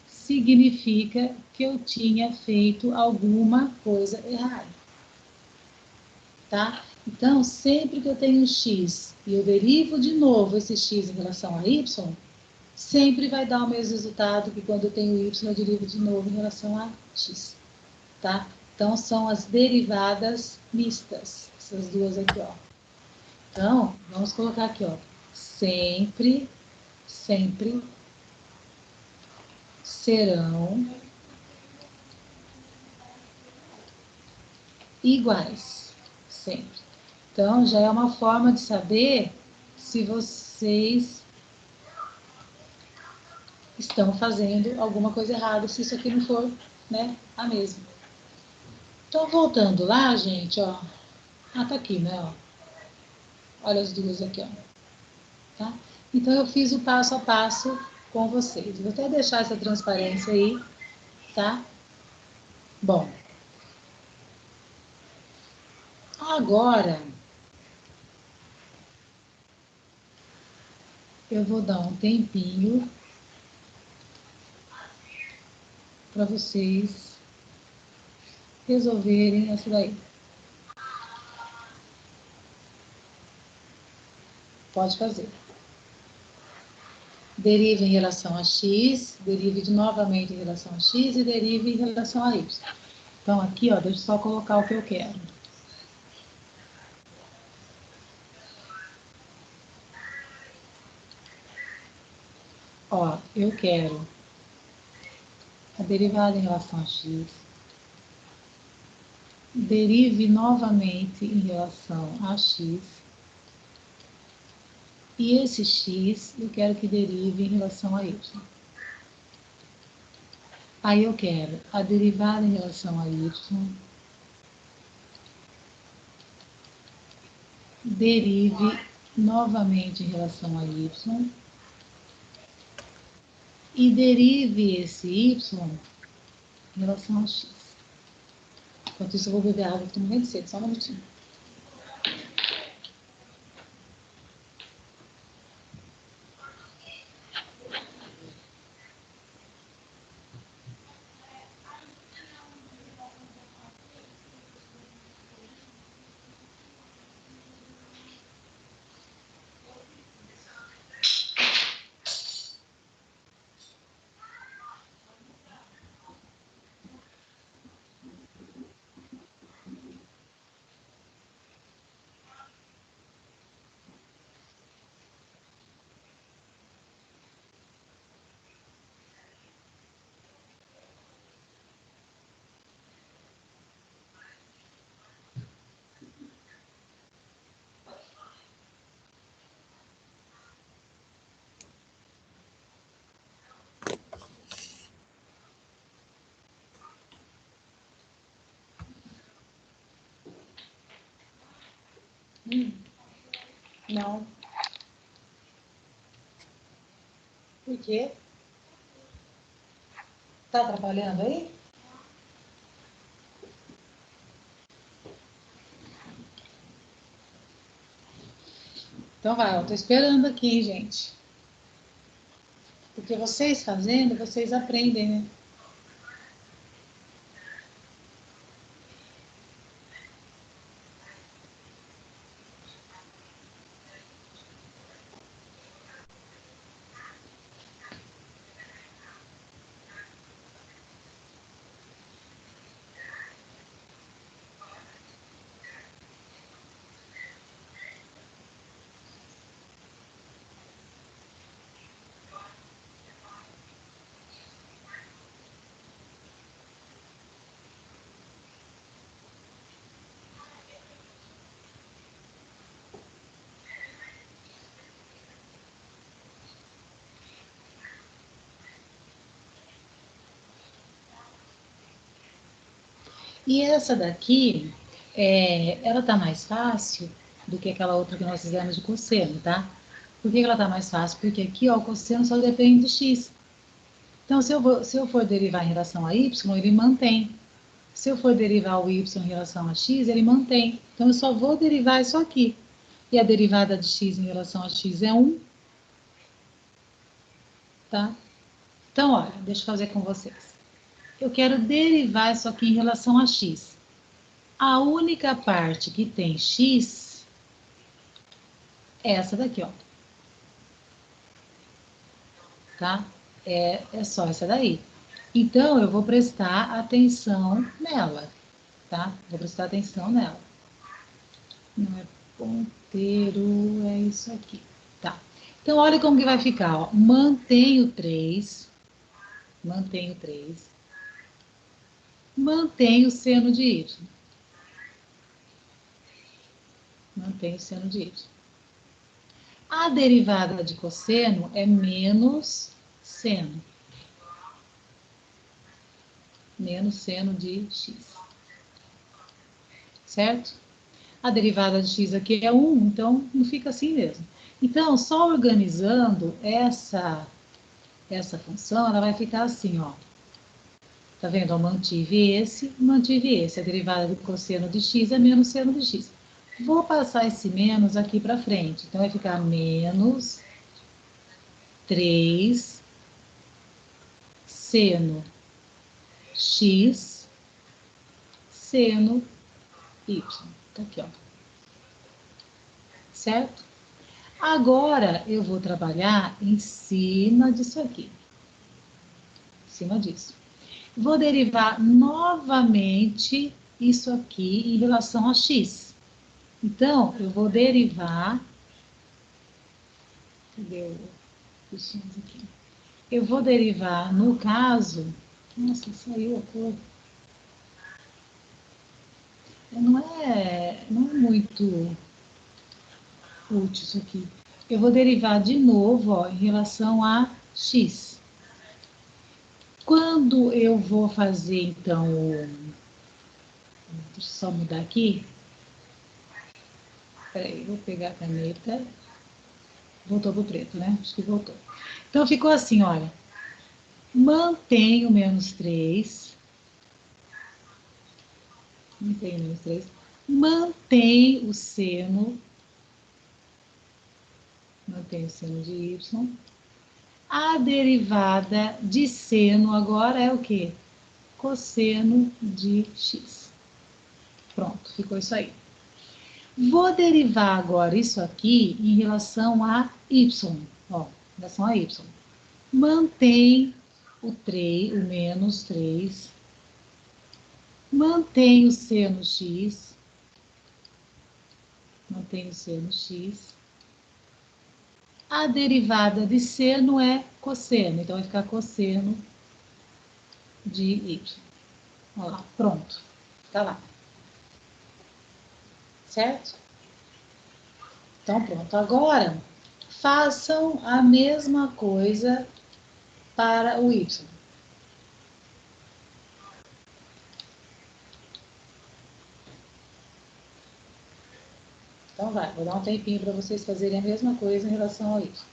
significa que eu tinha feito alguma coisa errada. Tá? Então, sempre que eu tenho x e eu derivo de novo esse x em relação a y, sempre vai dar o mesmo resultado que quando eu tenho y, eu derivo de novo em relação a x. Tá? Então, são as derivadas mistas, essas duas aqui, ó. Então, vamos colocar aqui, ó. Sempre serão iguais. Sempre. Então, já é uma forma de saber se vocês estão fazendo alguma coisa errada, se isso aqui não for, né, a mesma. Então, voltando lá, gente, ó. Ah, tá aqui, né, ó. Olha as duas aqui, ó. Tá? Então, eu fiz o passo a passo com vocês. Vou até deixar essa transparência aí, tá? Bom. Agora, eu vou dar um tempinho para vocês resolverem essa daí. Pode fazer. Derive em relação a x, derive novamente em relação a x e derive em relação a y. Então, aqui, ó, deixa eu só colocar o que eu quero. Ó, eu quero a derivada em relação a x, derive novamente em relação a x, e esse x eu quero que derive em relação a y. Aí eu quero a derivada em relação a y, derive novamente em relação a y, e derive esse y em relação a x. Enquanto isso, eu vou beber água, que estou morrendo de sede, só um minutinho. Não. Por quê? Tá atrapalhando aí? Então vai, eu tô esperando aqui, gente. Porque vocês fazendo, vocês aprendem, né? E essa daqui, ela tá mais fácil do que aquela outra que nós fizemos de cosseno, tá? Por que ela tá mais fácil? Porque aqui, ó, o cosseno só depende de x. Então, se eu for derivar em relação a y, ele mantém. Se eu for derivar o y em relação a x, ele mantém. Então, eu só vou derivar isso aqui. E a derivada de x em relação a x é 1, tá? Então, olha, deixa eu fazer com vocês. Eu quero derivar isso aqui em relação a x. A única parte que tem x é essa daqui, ó. Tá? É só essa daí. Então, eu vou prestar atenção nela, tá? Vou prestar atenção nela. Não é ponteiro, é isso aqui. Tá. Então, olha como que vai ficar, ó. Mantenho 3. Mantenho 3. Mantenho o seno de y. Mantenho o seno de y. A derivada de cosseno é menos seno. Menos seno de x. Certo? A derivada de x aqui é 1, então não fica assim mesmo. Então, só organizando essa função, ela vai ficar assim, ó. Tá vendo? Eu mantive esse. A derivada do cosseno de x é menos seno de x. Vou passar esse menos aqui para frente. Então, vai ficar menos 3 seno x seno y. Tá aqui, ó. Certo? Agora, eu vou trabalhar em cima disso aqui. Em cima disso. Vou derivar novamente isso aqui em relação a x. Então, eu vou derivar... Cadê o bichinho aqui? Eu vou derivar, no caso... Nossa, saiu a cor. Não é muito útil isso aqui. Eu vou derivar de novo, ó, em relação a x. Quando eu vou fazer, então, deixa eu só mudar aqui. Peraí, vou pegar a caneta. Voltou pro preto, né? Acho que voltou. Então, ficou assim, olha. Mantenho menos 3. Mantenho menos 3. Mantém o seno. Mantém o seno de y. A derivada de seno agora é o quê? Cosseno de x. Pronto, ficou isso aí. Vou derivar agora isso aqui em relação a y. Ó, em relação a y. Mantém o 3, o menos 3. Mantém o seno x. Mantém o seno x. A derivada de seno é cosseno, então vai ficar cosseno de y. Olha lá, pronto. Tá lá. Certo? Então, pronto. Agora, façam a mesma coisa para o y. Então vai, vou dar um tempinho para vocês fazerem a mesma coisa em relação a isso.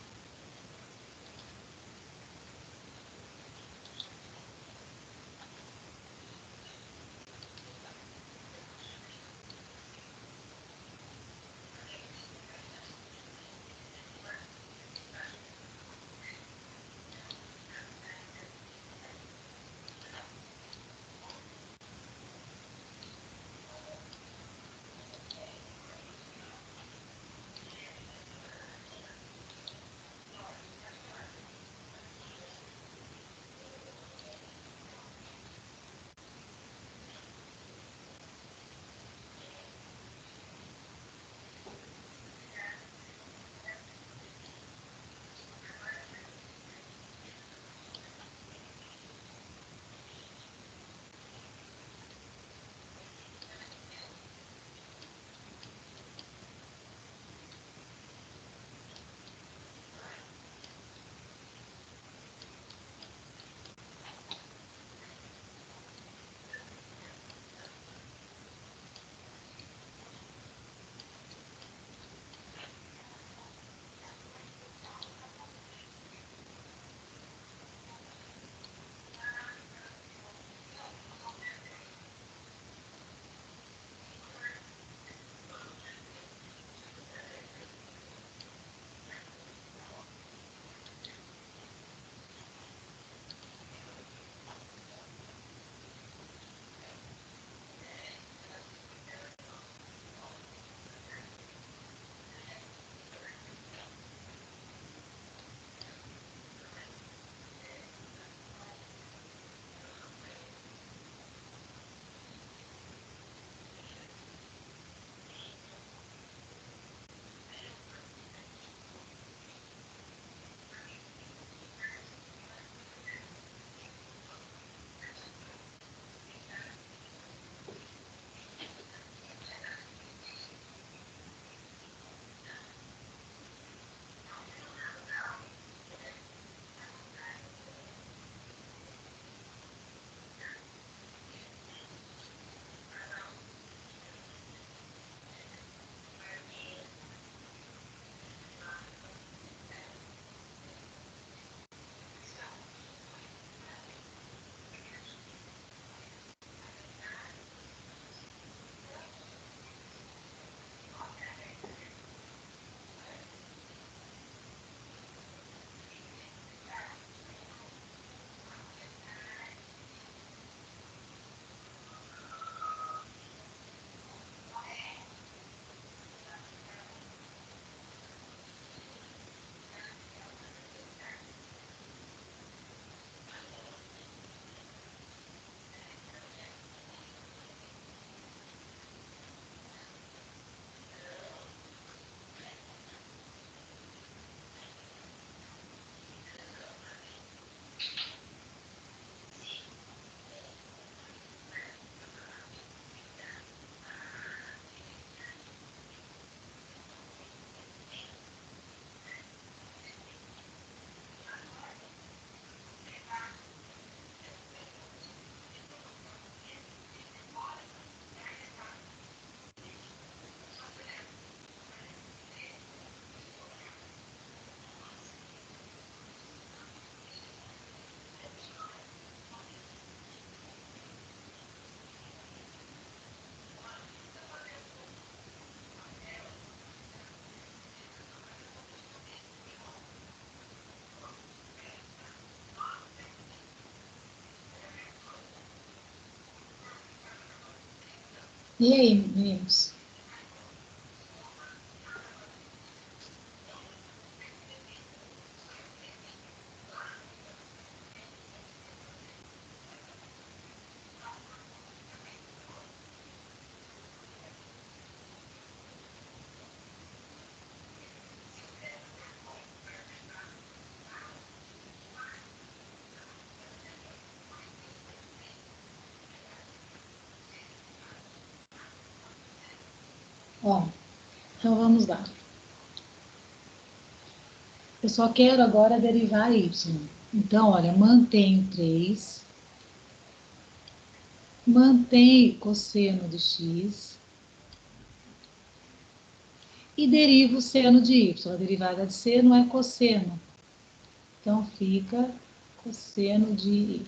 E aí, meninos? Ó, então vamos lá. Eu só quero agora derivar y. Então, olha, mantenho 3, mantenho cosseno de x, e derivo o seno de y. A derivada de seno é cosseno. Então, fica cosseno de y.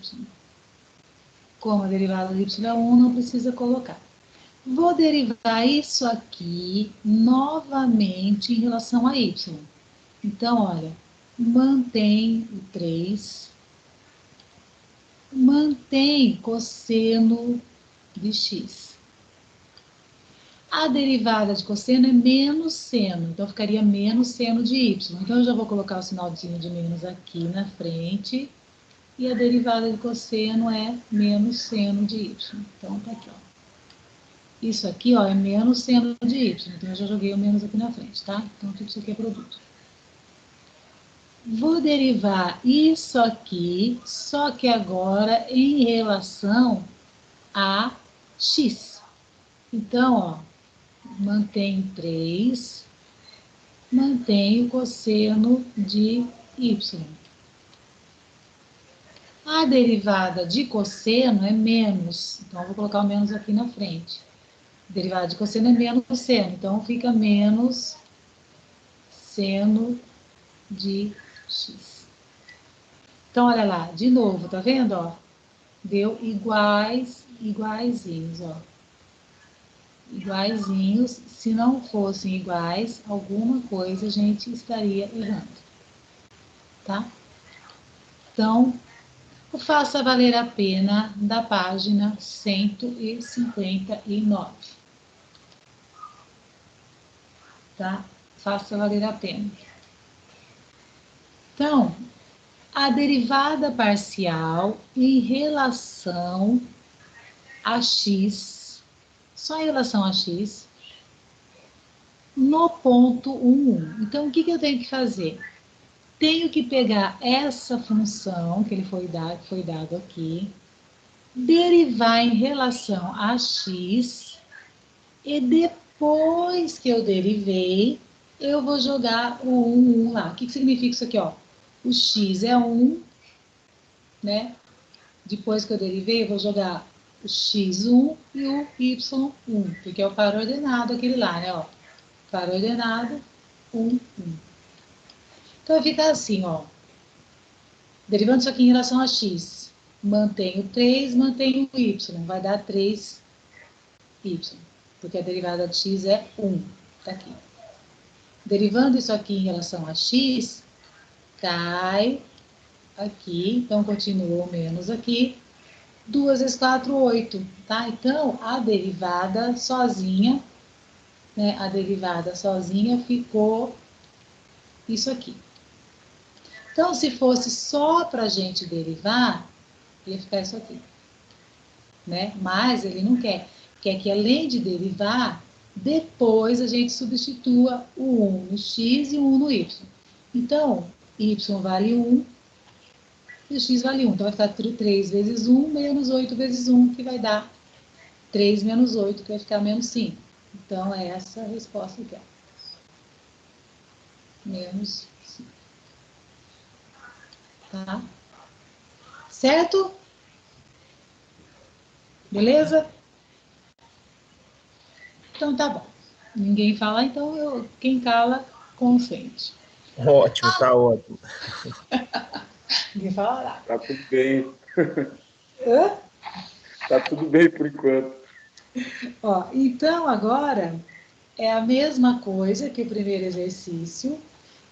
Como a derivada de y é 1, não precisa colocar. Vou derivar isso aqui novamente em relação a y. Então, olha, mantém o 3, mantém cosseno de x. A derivada de cosseno é menos seno, então ficaria menos seno de y. Então, eu já vou colocar o sinalzinho de menos aqui na frente, e a derivada de cosseno é menos seno de y. Então, tá aqui, ó. Isso aqui, ó, é menos seno de y, então eu já joguei o menos aqui na frente, tá? Então, tudo isso aqui é produto. Vou derivar isso aqui, só que agora em relação a x. Então, ó, mantém 3, mantém o cosseno de y. A derivada de cosseno é menos, então eu vou colocar o menos aqui na frente. A derivada de cosseno é menos seno, então fica menos seno de x. Então, olha lá, de novo, tá vendo, ó? Deu iguaizinhos, ó. Iguaizinhos, se não fossem iguais, alguma coisa a gente estaria errando, tá? Então, o Faça Valer a Pena, da página 159. Tá? Faça valer a pena. Então, a derivada parcial em relação a x, só em relação a x, no ponto 1. Então, o que eu tenho que fazer? Tenho que pegar essa função que foi dado aqui, derivar em relação a x, e depois que eu derivei, eu vou jogar o 1 lá. O que significa isso aqui, ó? O x é 1, né? Depois que eu derivei, eu vou jogar o x1 e o y1, porque é o par ordenado aquele lá, né? Ó, par ordenado, 1, 1. Então, vai ficar assim, ó. Derivando isso aqui em relação a x, mantenho 3, mantenho o y, vai dar 3y, porque a derivada de x é 1, tá aqui. Derivando isso aqui em relação a x, cai aqui, então continua o menos aqui, 2 vezes 4, 8, tá? Então, a derivada sozinha, né, a derivada sozinha ficou isso aqui. Então, se fosse só para a gente derivar, ia ficar isso aqui, né? Mas ele não quer. Quer que, além de derivar, depois a gente substitua o 1 no x e o 1 no y. Então, y vale 1 e o x vale 1. Então, vai ficar 3 vezes 1 menos 8 vezes 1, que vai dar 3 menos 8, que vai ficar menos 5. Então, é essa a resposta aqui, ó. Menos 5. Tá? Certo? Beleza? Então, tá bom. Ninguém fala, então quem cala, consente. Ótimo, tá ótimo. Ninguém fala nada. Tá tudo bem. Hã? Tá tudo bem por enquanto. Ó, então, agora, é a mesma coisa que o primeiro exercício.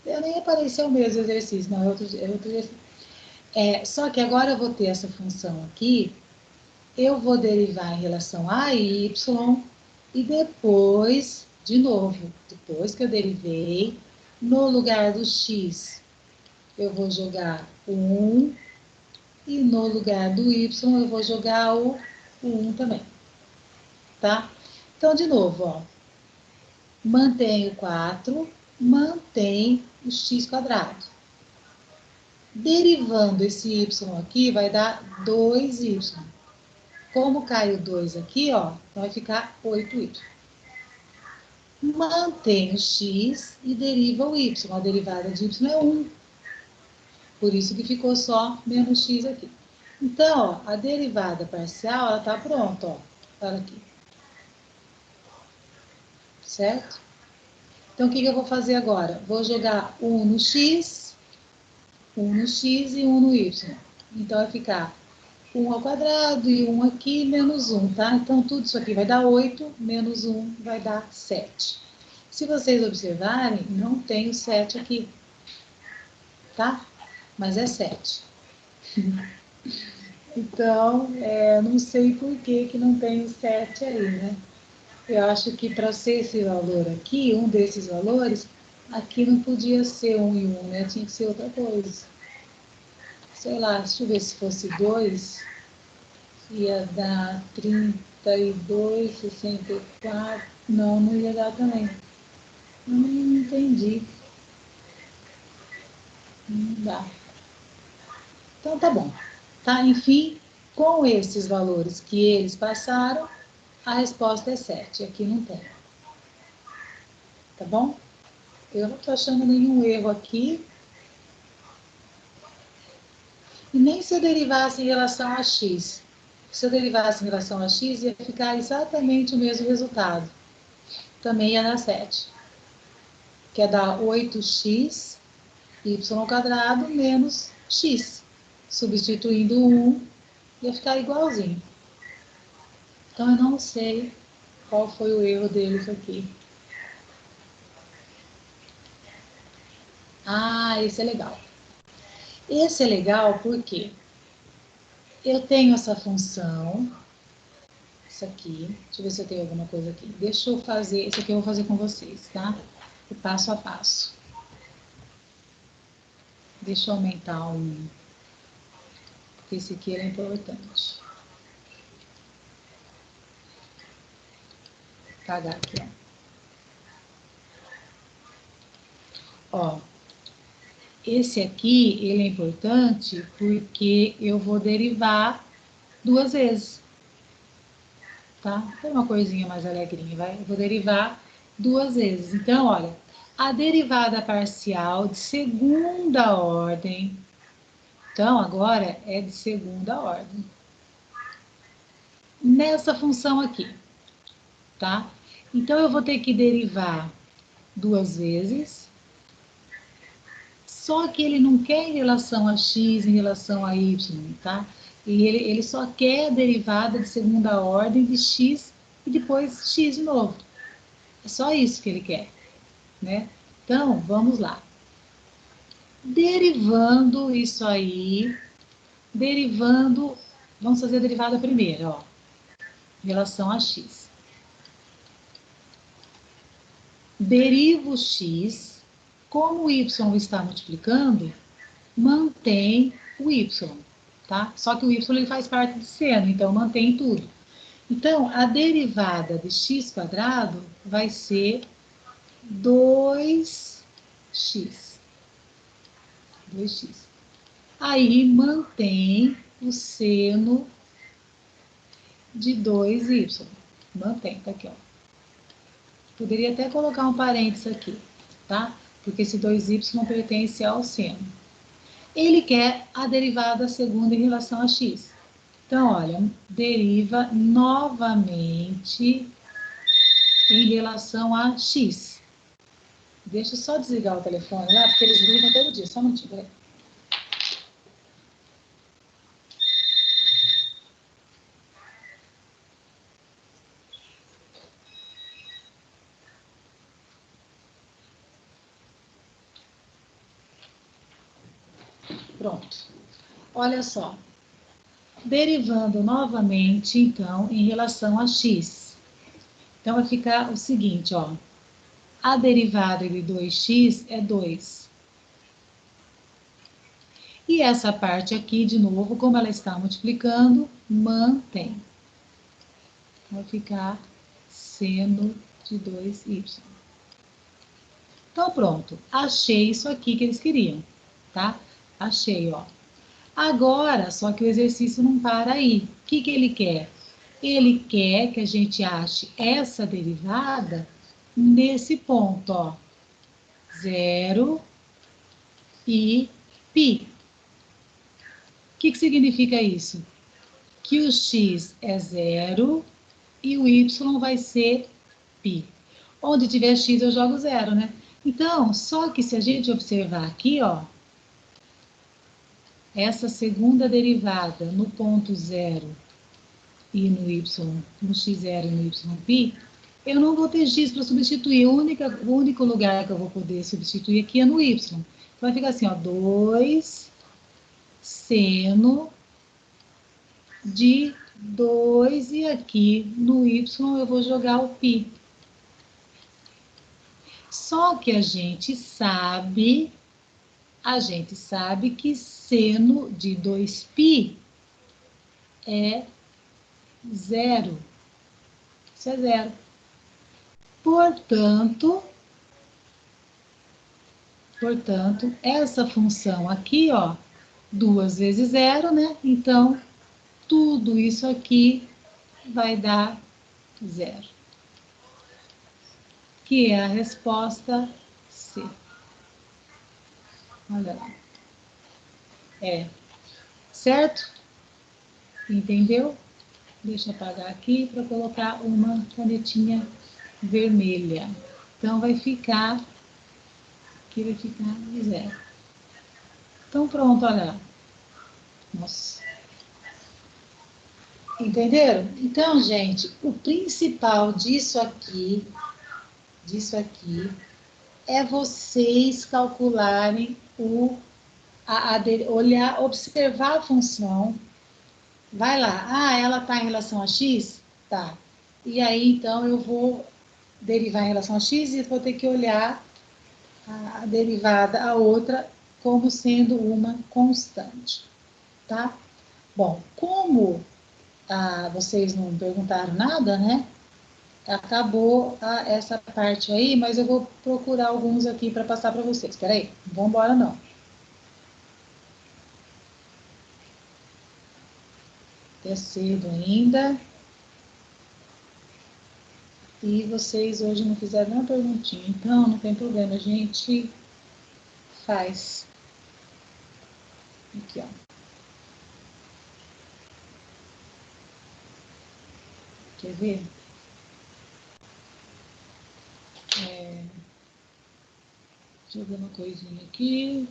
Eu nem apareceu o mesmo exercício, não, é outro exercício. Só que agora eu vou ter essa função aqui, eu vou derivar em relação a y, e depois, de novo, depois que eu derivei, no lugar do x, eu vou jogar o 1, e no lugar do y, eu vou jogar o 1 também. Tá? Então, de novo, ó, mantém o 4, mantém o x². Derivando esse y aqui, vai dar 2y. Como cai o 2 aqui, ó, então vai ficar 8y. Mantém o x e deriva o y. A derivada de y é 1. Por isso que ficou só menos x aqui. Então, ó, a derivada parcial, ela tá pronta, ó. Olha aqui. Certo? Então, o que eu vou fazer agora? Vou jogar 1 no x e 1 no y. Então, vai ficar 1 ao quadrado e 1 aqui, menos 1, tá? Então, tudo isso aqui vai dar 8, menos 1 vai dar 7. Se vocês observarem, não tem o 7 aqui, tá? Mas é 7. Então, não sei por que não tem o 7 aí, né? Eu acho que para ser esse valor aqui, um desses valores, aqui não podia ser 1 e 1, né? Tinha que ser outra coisa. Sei lá, deixa eu ver se fosse 2, ia dar 32, 64. Não, não ia dar também. Eu não entendi. Não dá. Então tá bom. Tá? Enfim, com esses valores que eles passaram, a resposta é 7. Aqui não tem. Tá bom? Eu não estou achando nenhum erro aqui. E nem se eu derivasse em relação a x. Se eu derivasse em relação a x, ia ficar exatamente o mesmo resultado. Também ia dar 7. Que é dar 8x y² menos x. Substituindo 1, ia ficar igualzinho. Então, eu não sei qual foi o erro deles aqui. Ah, esse é legal. Esse é legal porque eu tenho essa função, isso aqui, deixa eu ver se eu tenho alguma coisa aqui. Deixa eu fazer, isso aqui eu vou fazer com vocês, tá? O passo a passo. Deixa eu aumentar um, porque esse aqui é importante. Vou apagar aqui, ó. Ó, esse aqui, ele é importante porque eu vou derivar 2 vezes. Tá? Tem uma coisinha mais alegrinha, vai? Eu vou derivar 2 vezes. Então, olha, a derivada parcial de segunda ordem. Então, agora é de segunda ordem. Nessa função aqui, tá? Então, eu vou ter que derivar 2 vezes. Só que ele não quer em relação a x, em relação a y, tá? E ele só quer a derivada de segunda ordem de x e depois x de novo. É só isso que ele quer, né? Então, vamos lá. Derivando isso aí, vamos fazer a derivada primeiro, ó, em relação a x. Derivo x, como o y está multiplicando, mantém o y, tá? Só que o y ele faz parte de seno, então mantém tudo. Então, a derivada de x² vai ser 2x. 2x. Aí, mantém o seno de 2y. Mantém, tá aqui, ó. Poderia até colocar um parênteses aqui, tá? Porque esse 2y pertence ao seno. Ele quer a derivada segunda em relação a x. Então, olha, deriva novamente em relação a x. Deixa eu só desligar o telefone lá, porque eles ligam todo dia. Só um minutinho, peraí. Pronto. Olha só. Derivando novamente, então, em relação a x. Então, vai ficar o seguinte, ó. A derivada de 2x é 2. E essa parte aqui, de novo, como ela está multiplicando, mantém. Vai ficar seno de 2y. Então, pronto. Achei isso aqui que eles queriam, tá? Achei, ó. Agora, só que o exercício não para aí. O que ele quer? Ele quer que a gente ache essa derivada nesse ponto, ó. 0 e π. O que significa isso? Que o x é 0 e o y vai ser π. Onde tiver x eu jogo 0, né? Então, só que se a gente observar aqui, ó, essa segunda derivada no ponto zero e no y, no x0 e no yπ, eu não vou ter x para substituir. O único lugar que eu vou poder substituir aqui é no y. Então, vai ficar assim, ó, 2 seno de 2, e aqui no y eu vou jogar o π. Só que a gente sabe que seno de 2π é zero. Isso é zero. Portanto, essa função aqui, ó, 2 vezes zero, né? Então, tudo isso aqui vai dar zero. Que é a resposta C. Olha lá. Certo? Entendeu? Deixa eu apagar aqui para colocar uma canetinha vermelha. Então, aqui vai ficar zero. Então, pronto, olha lá. Nossa. Entenderam? Então, gente, o principal disso aqui é vocês calcularem olhar, observar a função. Vai lá, ela está em relação a x? Tá. E aí, então, eu vou derivar em relação a x e vou ter que olhar a derivada, a outra, como sendo uma constante, tá? Bom, como vocês não perguntaram nada, né? Acabou essa parte aí, mas eu vou procurar alguns aqui para passar para vocês. Espera aí, não vão embora não. É cedo ainda. E vocês hoje não fizeram nenhuma perguntinha, então não tem problema, a gente faz. Aqui, ó. Quer ver? Deixa eu ver uma coisinha aqui.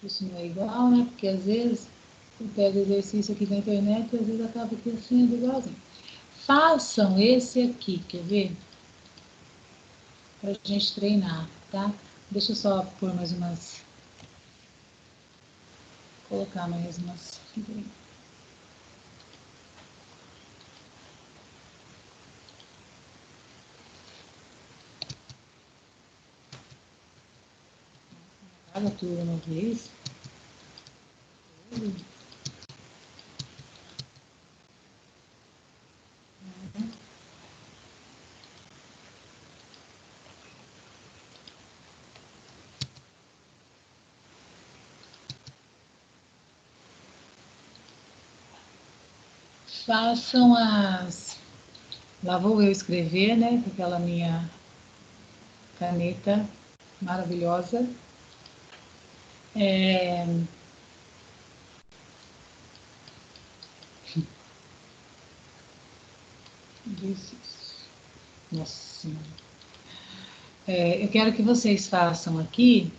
Isso não é igual, né? Porque às vezes eu pego exercício aqui na internet e às vezes acaba aqui assim, igualzinho. Façam esse aqui, quer ver? Pra gente treinar, tá? Deixa eu só pôr mais umas... Colocar mais umas... Paga tudo uma vez. Façam as... Lá vou eu escrever, né? Com aquela minha caneta maravilhosa. Nossa. Eu quero que vocês façam aqui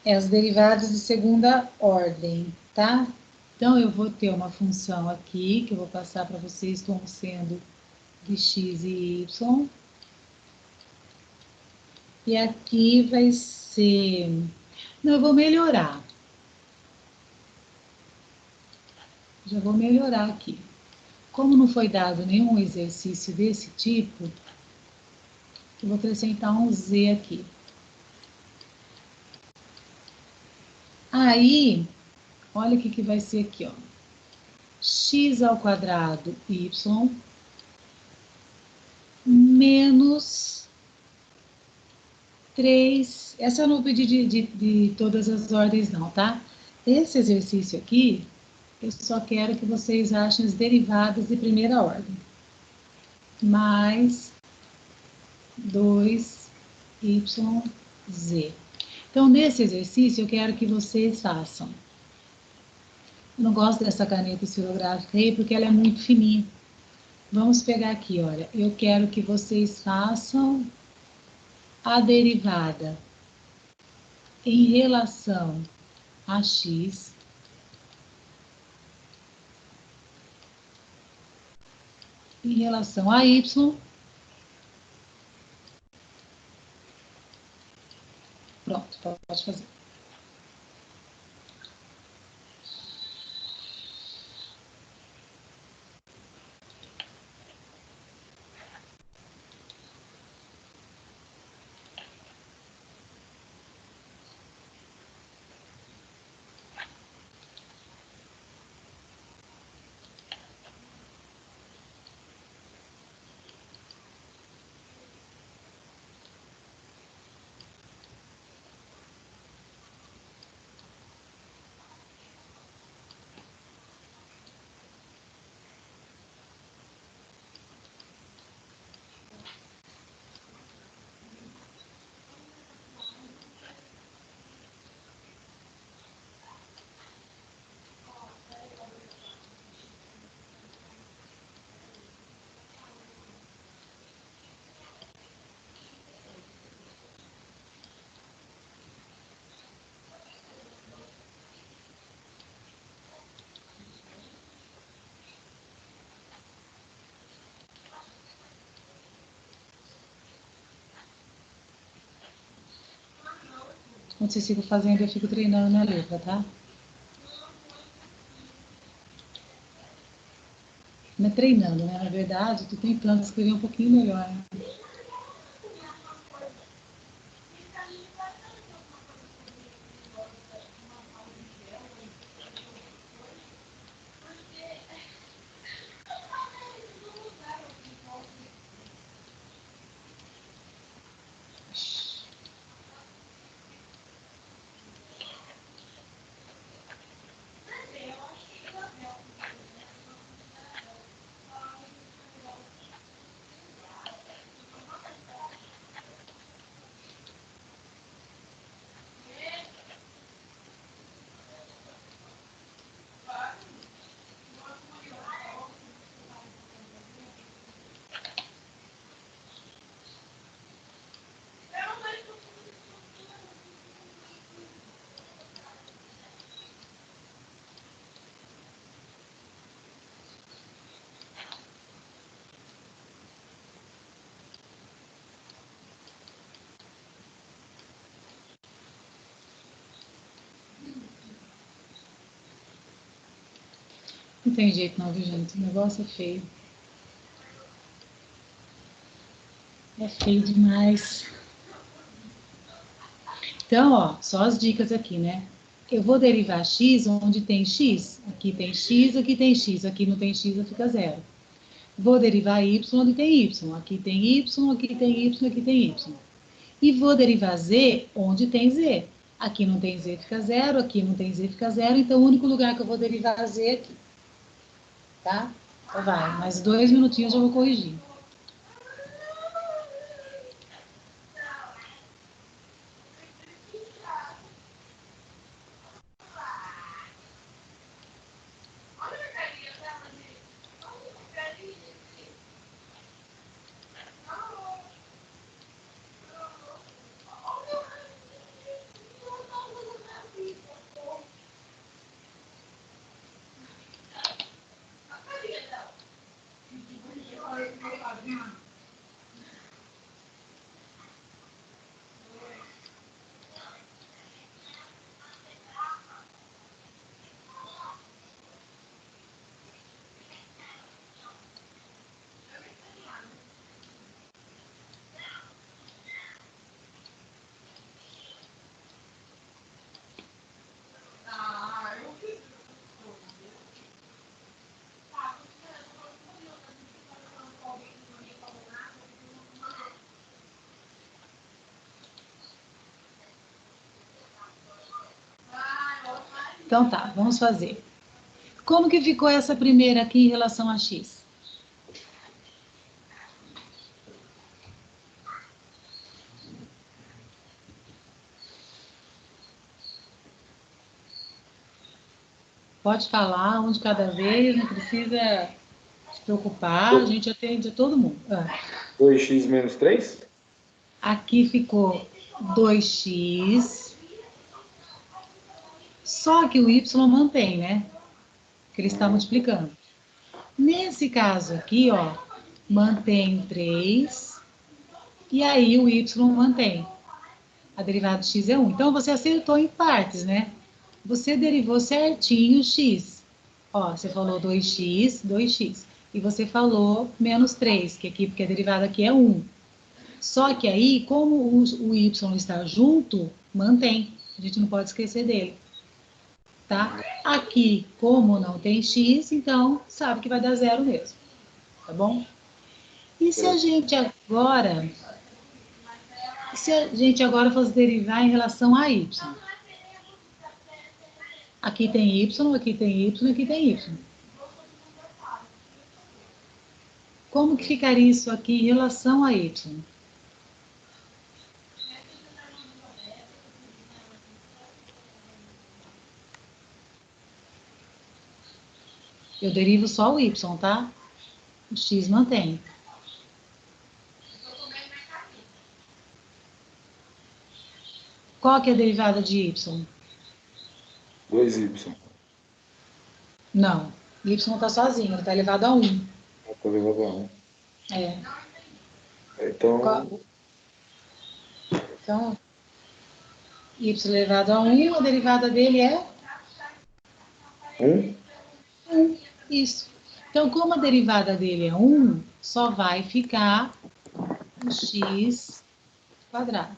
as derivadas de segunda ordem, tá? Então, eu vou ter uma função aqui, que eu vou passar para vocês como sendo de x e y. E aqui vai ser... Não, eu vou melhorar. Já vou melhorar aqui. Como não foi dado nenhum exercício desse tipo, eu vou acrescentar um z aqui. Aí, olha o que vai ser aqui, ó. X ao quadrado y menos 3. Essa eu não pedi de todas as ordens, não, tá? Esse exercício aqui, eu só quero que vocês achem as derivadas de primeira ordem. Mais 2yz. Então, nesse exercício, eu quero que vocês façam. Eu não gosto dessa caneta esferográfica aí, porque ela é muito fininha. Vamos pegar aqui, olha. Eu quero que vocês façam a derivada em relação a x em relação a y. Pronto, pode fazer. Quando vocês ficam fazendo, eu fico treinando minha letra, tá? Não é treinando, né? Na verdade, tu tentando escrever um pouquinho melhor, né? Não tem jeito não, viu, gente? O negócio é feio. É feio demais. Então, ó, só as dicas aqui, né? Eu vou derivar x onde tem x. Aqui tem x, aqui tem x. Aqui não tem x, fica zero. Vou derivar y onde tem y. Aqui tem y, aqui tem y, aqui tem y. E vou derivar z onde tem z. Aqui não tem z, fica zero. Aqui não tem z, fica zero. Então, o único lugar que eu vou derivar z é aqui. Tá? Então, vai. Mais 2 minutinhos eu vou corrigir. Então tá, vamos fazer. Como que ficou essa primeira aqui em relação a x? Pode falar um de cada vez, não precisa se preocupar, a gente atende todo mundo. 2x menos 3? Aqui ficou 2x, só que o y mantém, né? Que ele está multiplicando. Nesse caso aqui, ó, mantém 3, e aí o y mantém. A derivada de x é 1. Então, você acertou em partes, né? Você derivou certinho o x. Ó, você falou 2x, 2x. E você falou menos 3, que aqui, porque a derivada aqui é 1. Só que aí, como o y está junto, mantém. A gente não pode esquecer dele. Tá? Aqui, como não tem x, então sabe que vai dar zero mesmo. Tá bom? E se a gente agora fosse derivar em relação a y? Aqui tem y, aqui tem y, aqui tem y. Como que ficaria isso aqui em relação a y? Eu derivo só o y, tá? O x mantém. Qual que é a derivada de y? 2y. Não. Y está sozinho, ele está elevado a 1. Está elevado a 1. É. Então, Então, y elevado a 1, a derivada dele é 1? 1. Isso. Então, como a derivada dele é 1, só vai ficar o x quadrado.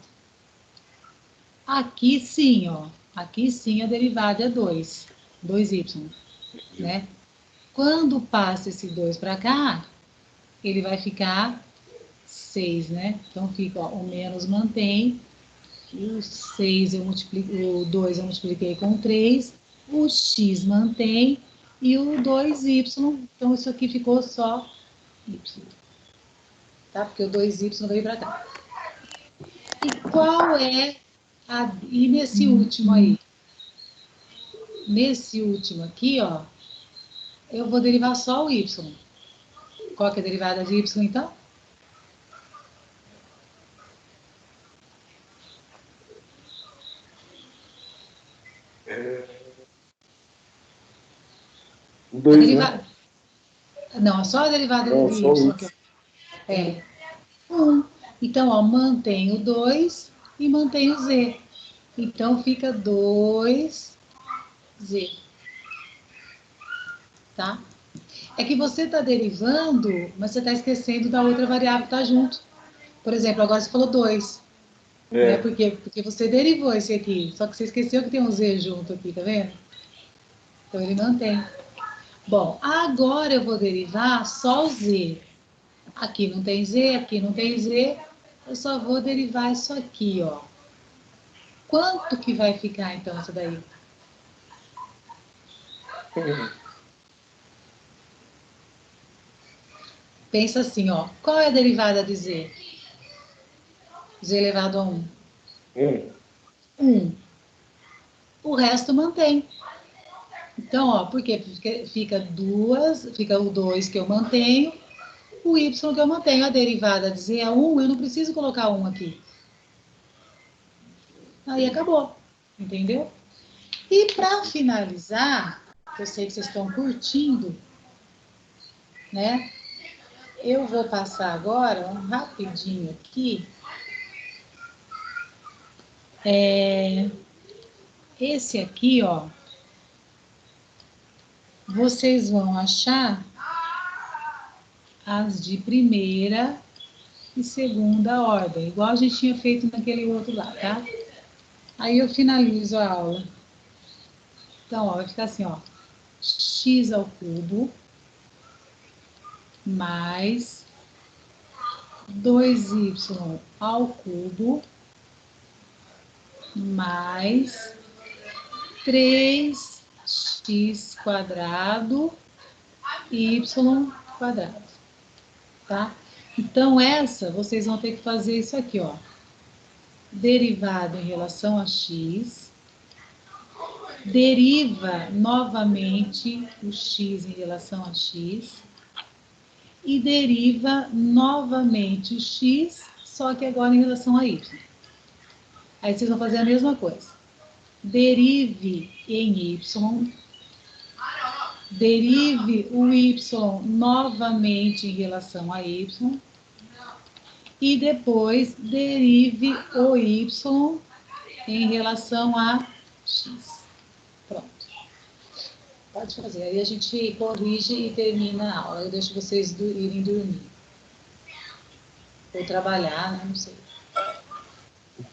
Aqui sim, ó. Aqui sim a derivada é 2. 2y, né? Quando passa esse 2 para cá, ele vai ficar 6, né? Então fica, ó, o menos mantém, o 6 eu multipliquei, o 2 eu multipliquei com 3, o x mantém e o 2y, então isso aqui ficou só y, tá? Porque o 2y veio para cá. E qual é e nesse último aí? Nesse último aqui, ó, eu vou derivar só o y. Qual que é a derivada de y, então? O 2, né? Não, só a derivada Não, de só o y. y. É 1. Então, ó, mantém o 2 e mantém o z. Então, fica 2z. Tá? É que você está derivando, mas você está esquecendo da outra variável que está junto. Por exemplo, agora você falou 2. Né? Por quê? Porque você derivou esse aqui. Só que você esqueceu que tem um z junto aqui, tá vendo? Então, ele mantém. Bom, agora eu vou derivar só o z. Aqui não tem z, aqui não tem z. Eu só vou derivar isso aqui, ó. Quanto que vai ficar, então, isso daí? Pensa assim, ó. Qual é a derivada de z? Z elevado a 1. 1. O resto mantém. Então, ó, por quê? Porque fica o 2 que eu mantenho, o y que eu mantenho. A derivada de z é 1, eu não preciso colocar 1 aqui. Aí acabou. Entendeu? E para finalizar, que eu sei que vocês estão curtindo, né? Eu vou passar agora rapidinho aqui. Esse aqui, ó, vocês vão achar as de primeira e segunda ordem, igual a gente tinha feito naquele outro lá, tá? Aí eu finalizo a aula. Então, ó, vai ficar assim, ó, x ao cubo mais 2y ao cubo mais 3x quadrado y quadrado, tá? Então, vocês vão ter que fazer isso aqui, ó. Derivada em relação a x, deriva novamente o x em relação a x e deriva novamente o x, só que agora em relação a y. Aí vocês vão fazer a mesma coisa. Derive em y, derive o y novamente em relação a y e depois derive o y em relação a x. Pronto. Pode fazer. Aí a gente corrige e termina a aula. Eu deixo vocês irem dormir. Ou trabalhar, né? Não sei.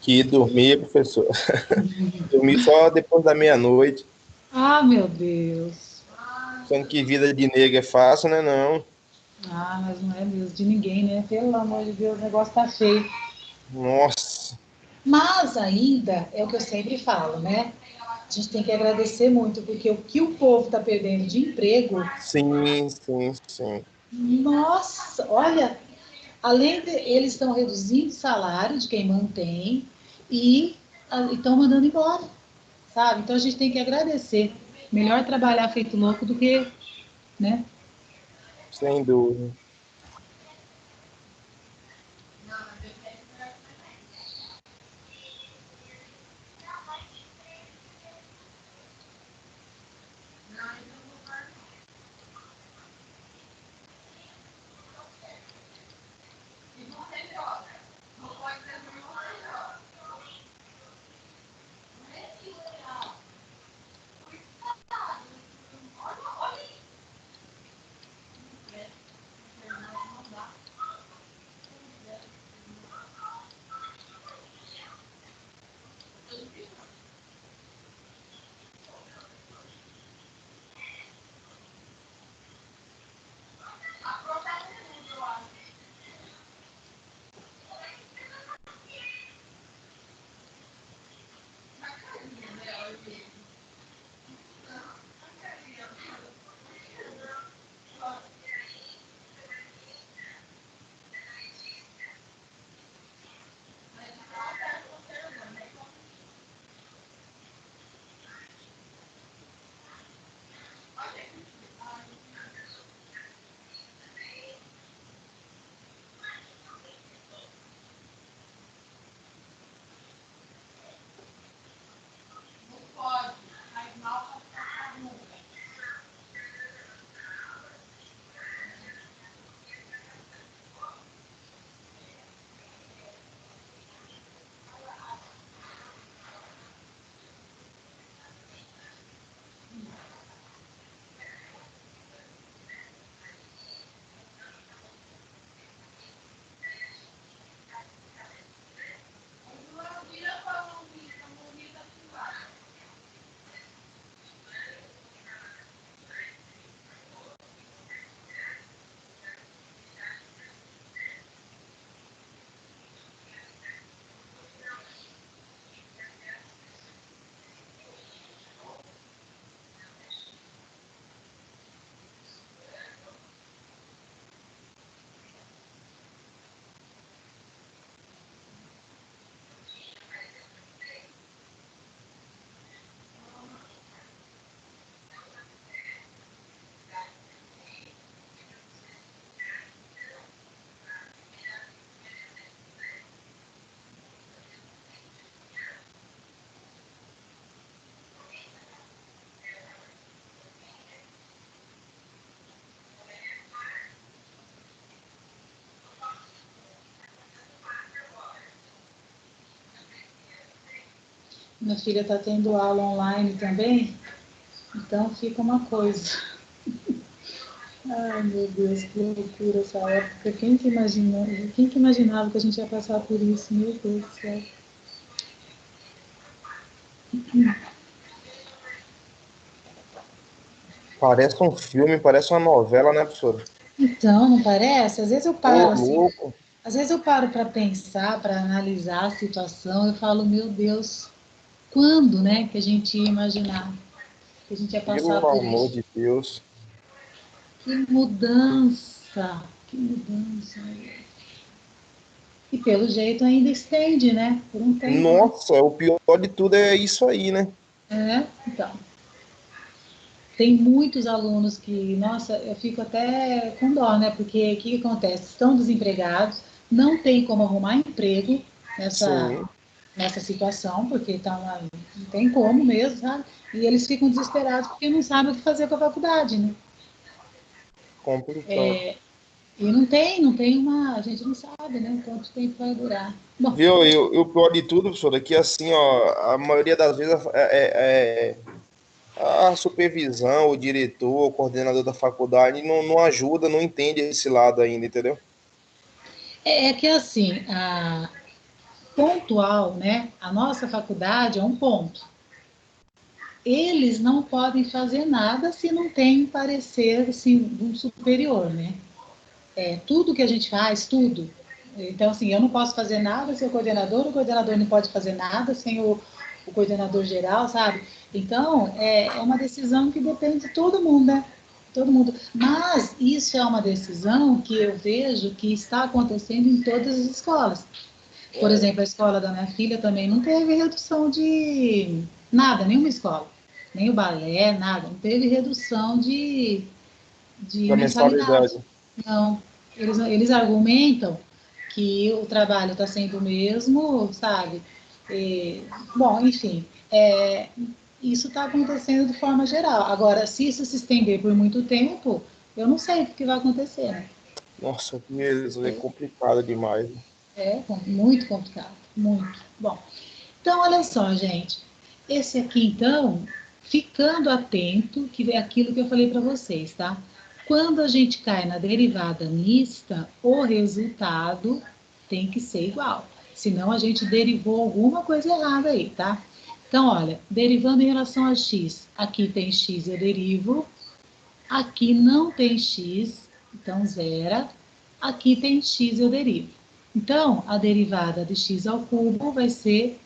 Que dormir, professor. Dormir só depois da meia-noite. Ah, meu Deus. Sendo que vida de nega é fácil, né? Não. Ah, mas não é mesmo de ninguém, né? Pelo amor de Deus, o negócio tá feio. Nossa. Mas ainda é o que eu sempre falo, né? A gente tem que agradecer muito, porque o que o povo está perdendo de emprego, Sim, sim, sim. nossa, olha, além de eles estão reduzindo o salário de quem mantém e estão mandando embora, sabe? Então a gente tem que agradecer. Melhor trabalhar feito louco do que, né? Sem dúvida. Minha filha está tendo aula online também, então fica uma coisa. Ai, meu Deus, que loucura essa época. Quem que imaginava que a gente ia passar por isso? Meu Deus do céu. Parece um filme, parece uma novela, né, professor? Então, não parece? Às vezes eu Ô, paro assim, louco. às vezes eu paro para pensar, para analisar a situação, eu falo, meu Deus, quando, né, que a gente ia imaginar que a gente ia passar Pelo por amor isso? de Deus. Que mudança, que mudança. E pelo jeito ainda estende, né, por um tempo, né? Nossa, o pior de tudo é isso aí, né? Então, tem muitos alunos que, nossa, eu fico até com dó, né? Porque o que acontece? Estão desempregados, não tem como arrumar emprego Sim, nessa situação, porque não tem como mesmo, sabe? E eles ficam desesperados porque não sabem o que fazer com a faculdade, né? complicado. E a gente não sabe, né, quanto tempo vai durar. Bom, Viu? E o pior de tudo, professor, é que assim, ó, a maioria das vezes a supervisão, o diretor, o coordenador da faculdade não ajuda, não entende esse lado ainda, entendeu? é que assim, pontual, né? A nossa faculdade é um ponto. Eles não podem fazer nada se não tem parecer assim, de um superior, né? Tudo que a gente faz, tudo. Então, assim, eu não posso fazer nada sem o coordenador não pode fazer nada sem o coordenador geral, sabe? Então, é uma decisão que depende de todo mundo, né? Todo mundo. Mas isso é uma decisão que eu vejo que está acontecendo em todas as escolas. Por exemplo, a escola da minha filha também não teve redução de nada, nenhuma escola. Nem o balé, nada. Não teve redução de Da mensalidade. mensalidade. Não. Eles argumentam que o trabalho está sendo o mesmo, sabe? Bom, enfim, isso está acontecendo de forma geral. Agora, se isso se estender por muito tempo, eu não sei o que vai acontecer, né? Nossa, meu Deus, é complicado demais. Muito complicado, muito. Bom, então olha só, gente. Esse aqui, então, ficando atento, que é aquilo que eu falei para vocês, tá? Quando a gente cai na derivada mista, o resultado tem que ser igual. Senão a gente derivou alguma coisa errada aí, tá? Então, olha, derivando em relação a x, aqui tem x, eu derivo. Aqui não tem x, então zero. Aqui tem x, eu derivo. Então, a derivada de x ao cubo vai ser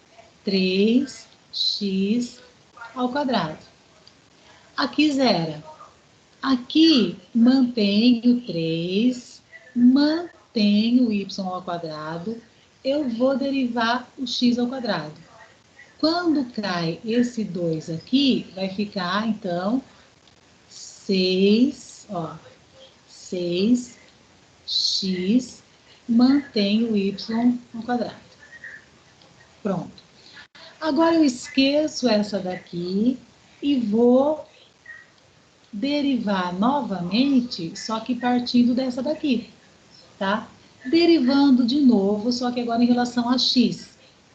3x ao quadrado. Aqui zero. Aqui mantenho 3, mantenho y ao quadrado, eu vou derivar o x ao quadrado. Quando cai esse 2 aqui, vai ficar, então, 6, ó, 6x mantém o y ao quadrado. Pronto. Agora eu esqueço essa daqui e vou derivar novamente, só que partindo dessa daqui, tá? Derivando de novo, só que agora em relação a x.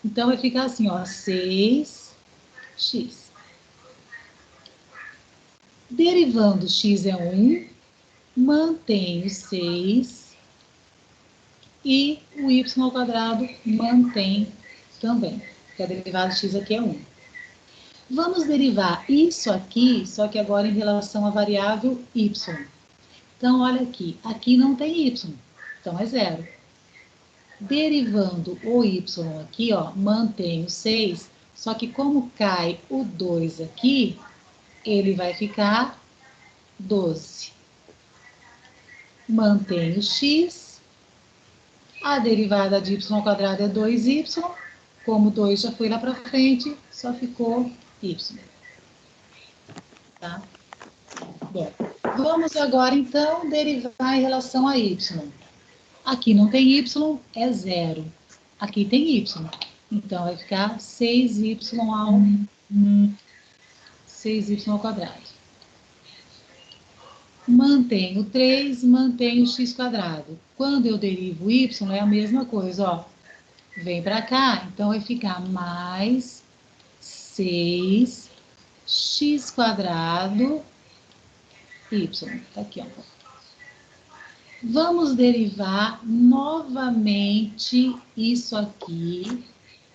Então vai ficar assim, ó, 6x. Derivando x é 1, mantenho 6 e o y ao quadrado mantém também, porque a derivada de x aqui é 1. Vamos derivar isso aqui, só que agora em relação à variável y. Então, olha aqui, aqui não tem y, então é zero. Derivando o y aqui, ó, mantenho 6, só que como cai o 2 aqui, ele vai ficar 12. Mantenho x, a derivada de y ao quadrado é 2y, como 2 já foi lá para frente, só ficou y. Tá? Bom, vamos agora, então, derivar em relação a y. Aqui não tem y, é zero. Aqui tem y. Então, vai ficar 6y ao quadrado. Mantenho 3, mantenho x quadrado. Quando eu derivo y, é a mesma coisa, ó. Vem para cá, então vai ficar mais 6x quadrado y. Tá aqui, ó. Vamos derivar novamente isso aqui.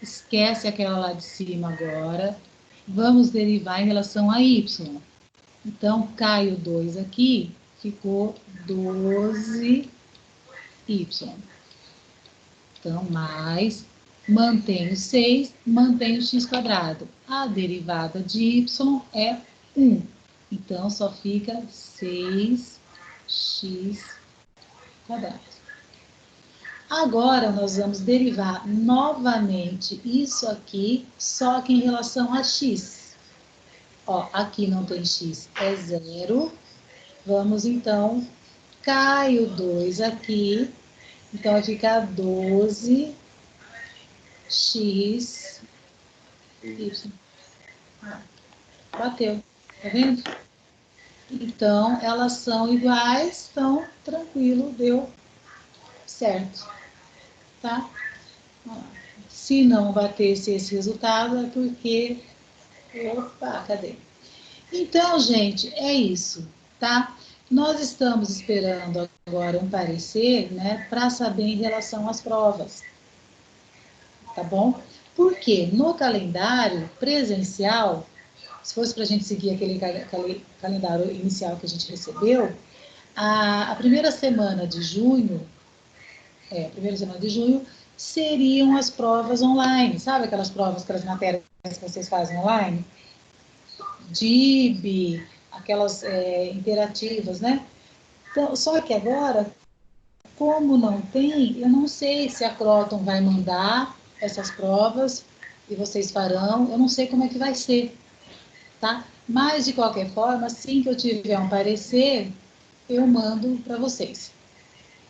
Esquece aquela lá de cima agora. Vamos derivar em relação a y. Então, cai o 2 aqui, ficou 12y. Então, mais, mantenho 6, mantenho x quadrado. A derivada de y é 1. Então, só fica 6x quadrado. Agora, nós vamos derivar novamente isso aqui, só que em relação a x. Ó, aqui não tem x, é 0. Vamos, então, cai o 2 aqui. Então, vai ficar 12x y. Bateu, tá vendo? Então, elas são iguais, então, tranquilo, deu certo, tá? Se não batesse esse resultado, é porque... Opa, cadê? Então, gente, é isso, tá? Nós estamos esperando agora um parecer, né, para saber em relação às provas, tá bom? Porque no calendário presencial, se fosse para a gente seguir aquele calendário inicial que a gente recebeu, a primeira semana de junho, seriam as provas online, sabe aquelas provas, aquelas matérias que vocês fazem online? DIB, aquelas interativas, né? Então, só que agora, como não tem, eu não sei se a Croton vai mandar essas provas e vocês farão, eu não sei como é que vai ser, tá? Mas, de qualquer forma, assim que eu tiver um parecer, eu mando para vocês,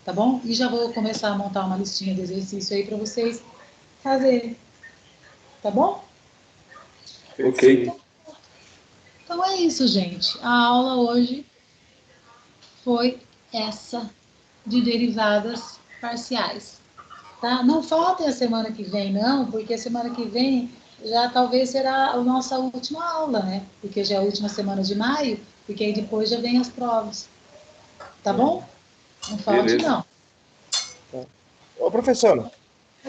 tá bom? E já vou começar a montar uma listinha de exercício aí para vocês fazerem, tá bom? Ok. Então é isso, gente. A aula hoje foi essa de derivadas parciais, tá? Não faltem a semana que vem, não, porque a semana que vem já talvez será a nossa última aula, né? Porque já é a última semana de maio, porque aí depois já vem as provas, tá bom? Não falte, Beleza. não. Ô, professora,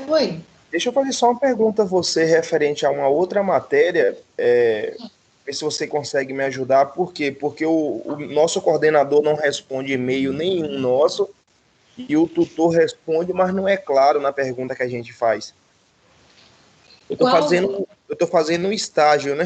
Oi. deixa eu fazer só uma pergunta a você referente a uma outra matéria, ver se você consegue me ajudar. Por quê? Porque o nosso coordenador não responde e-mail nenhum nosso, e o tutor responde, mas não é claro na pergunta que a gente faz. Eu Qual? estou fazendo um estágio, né?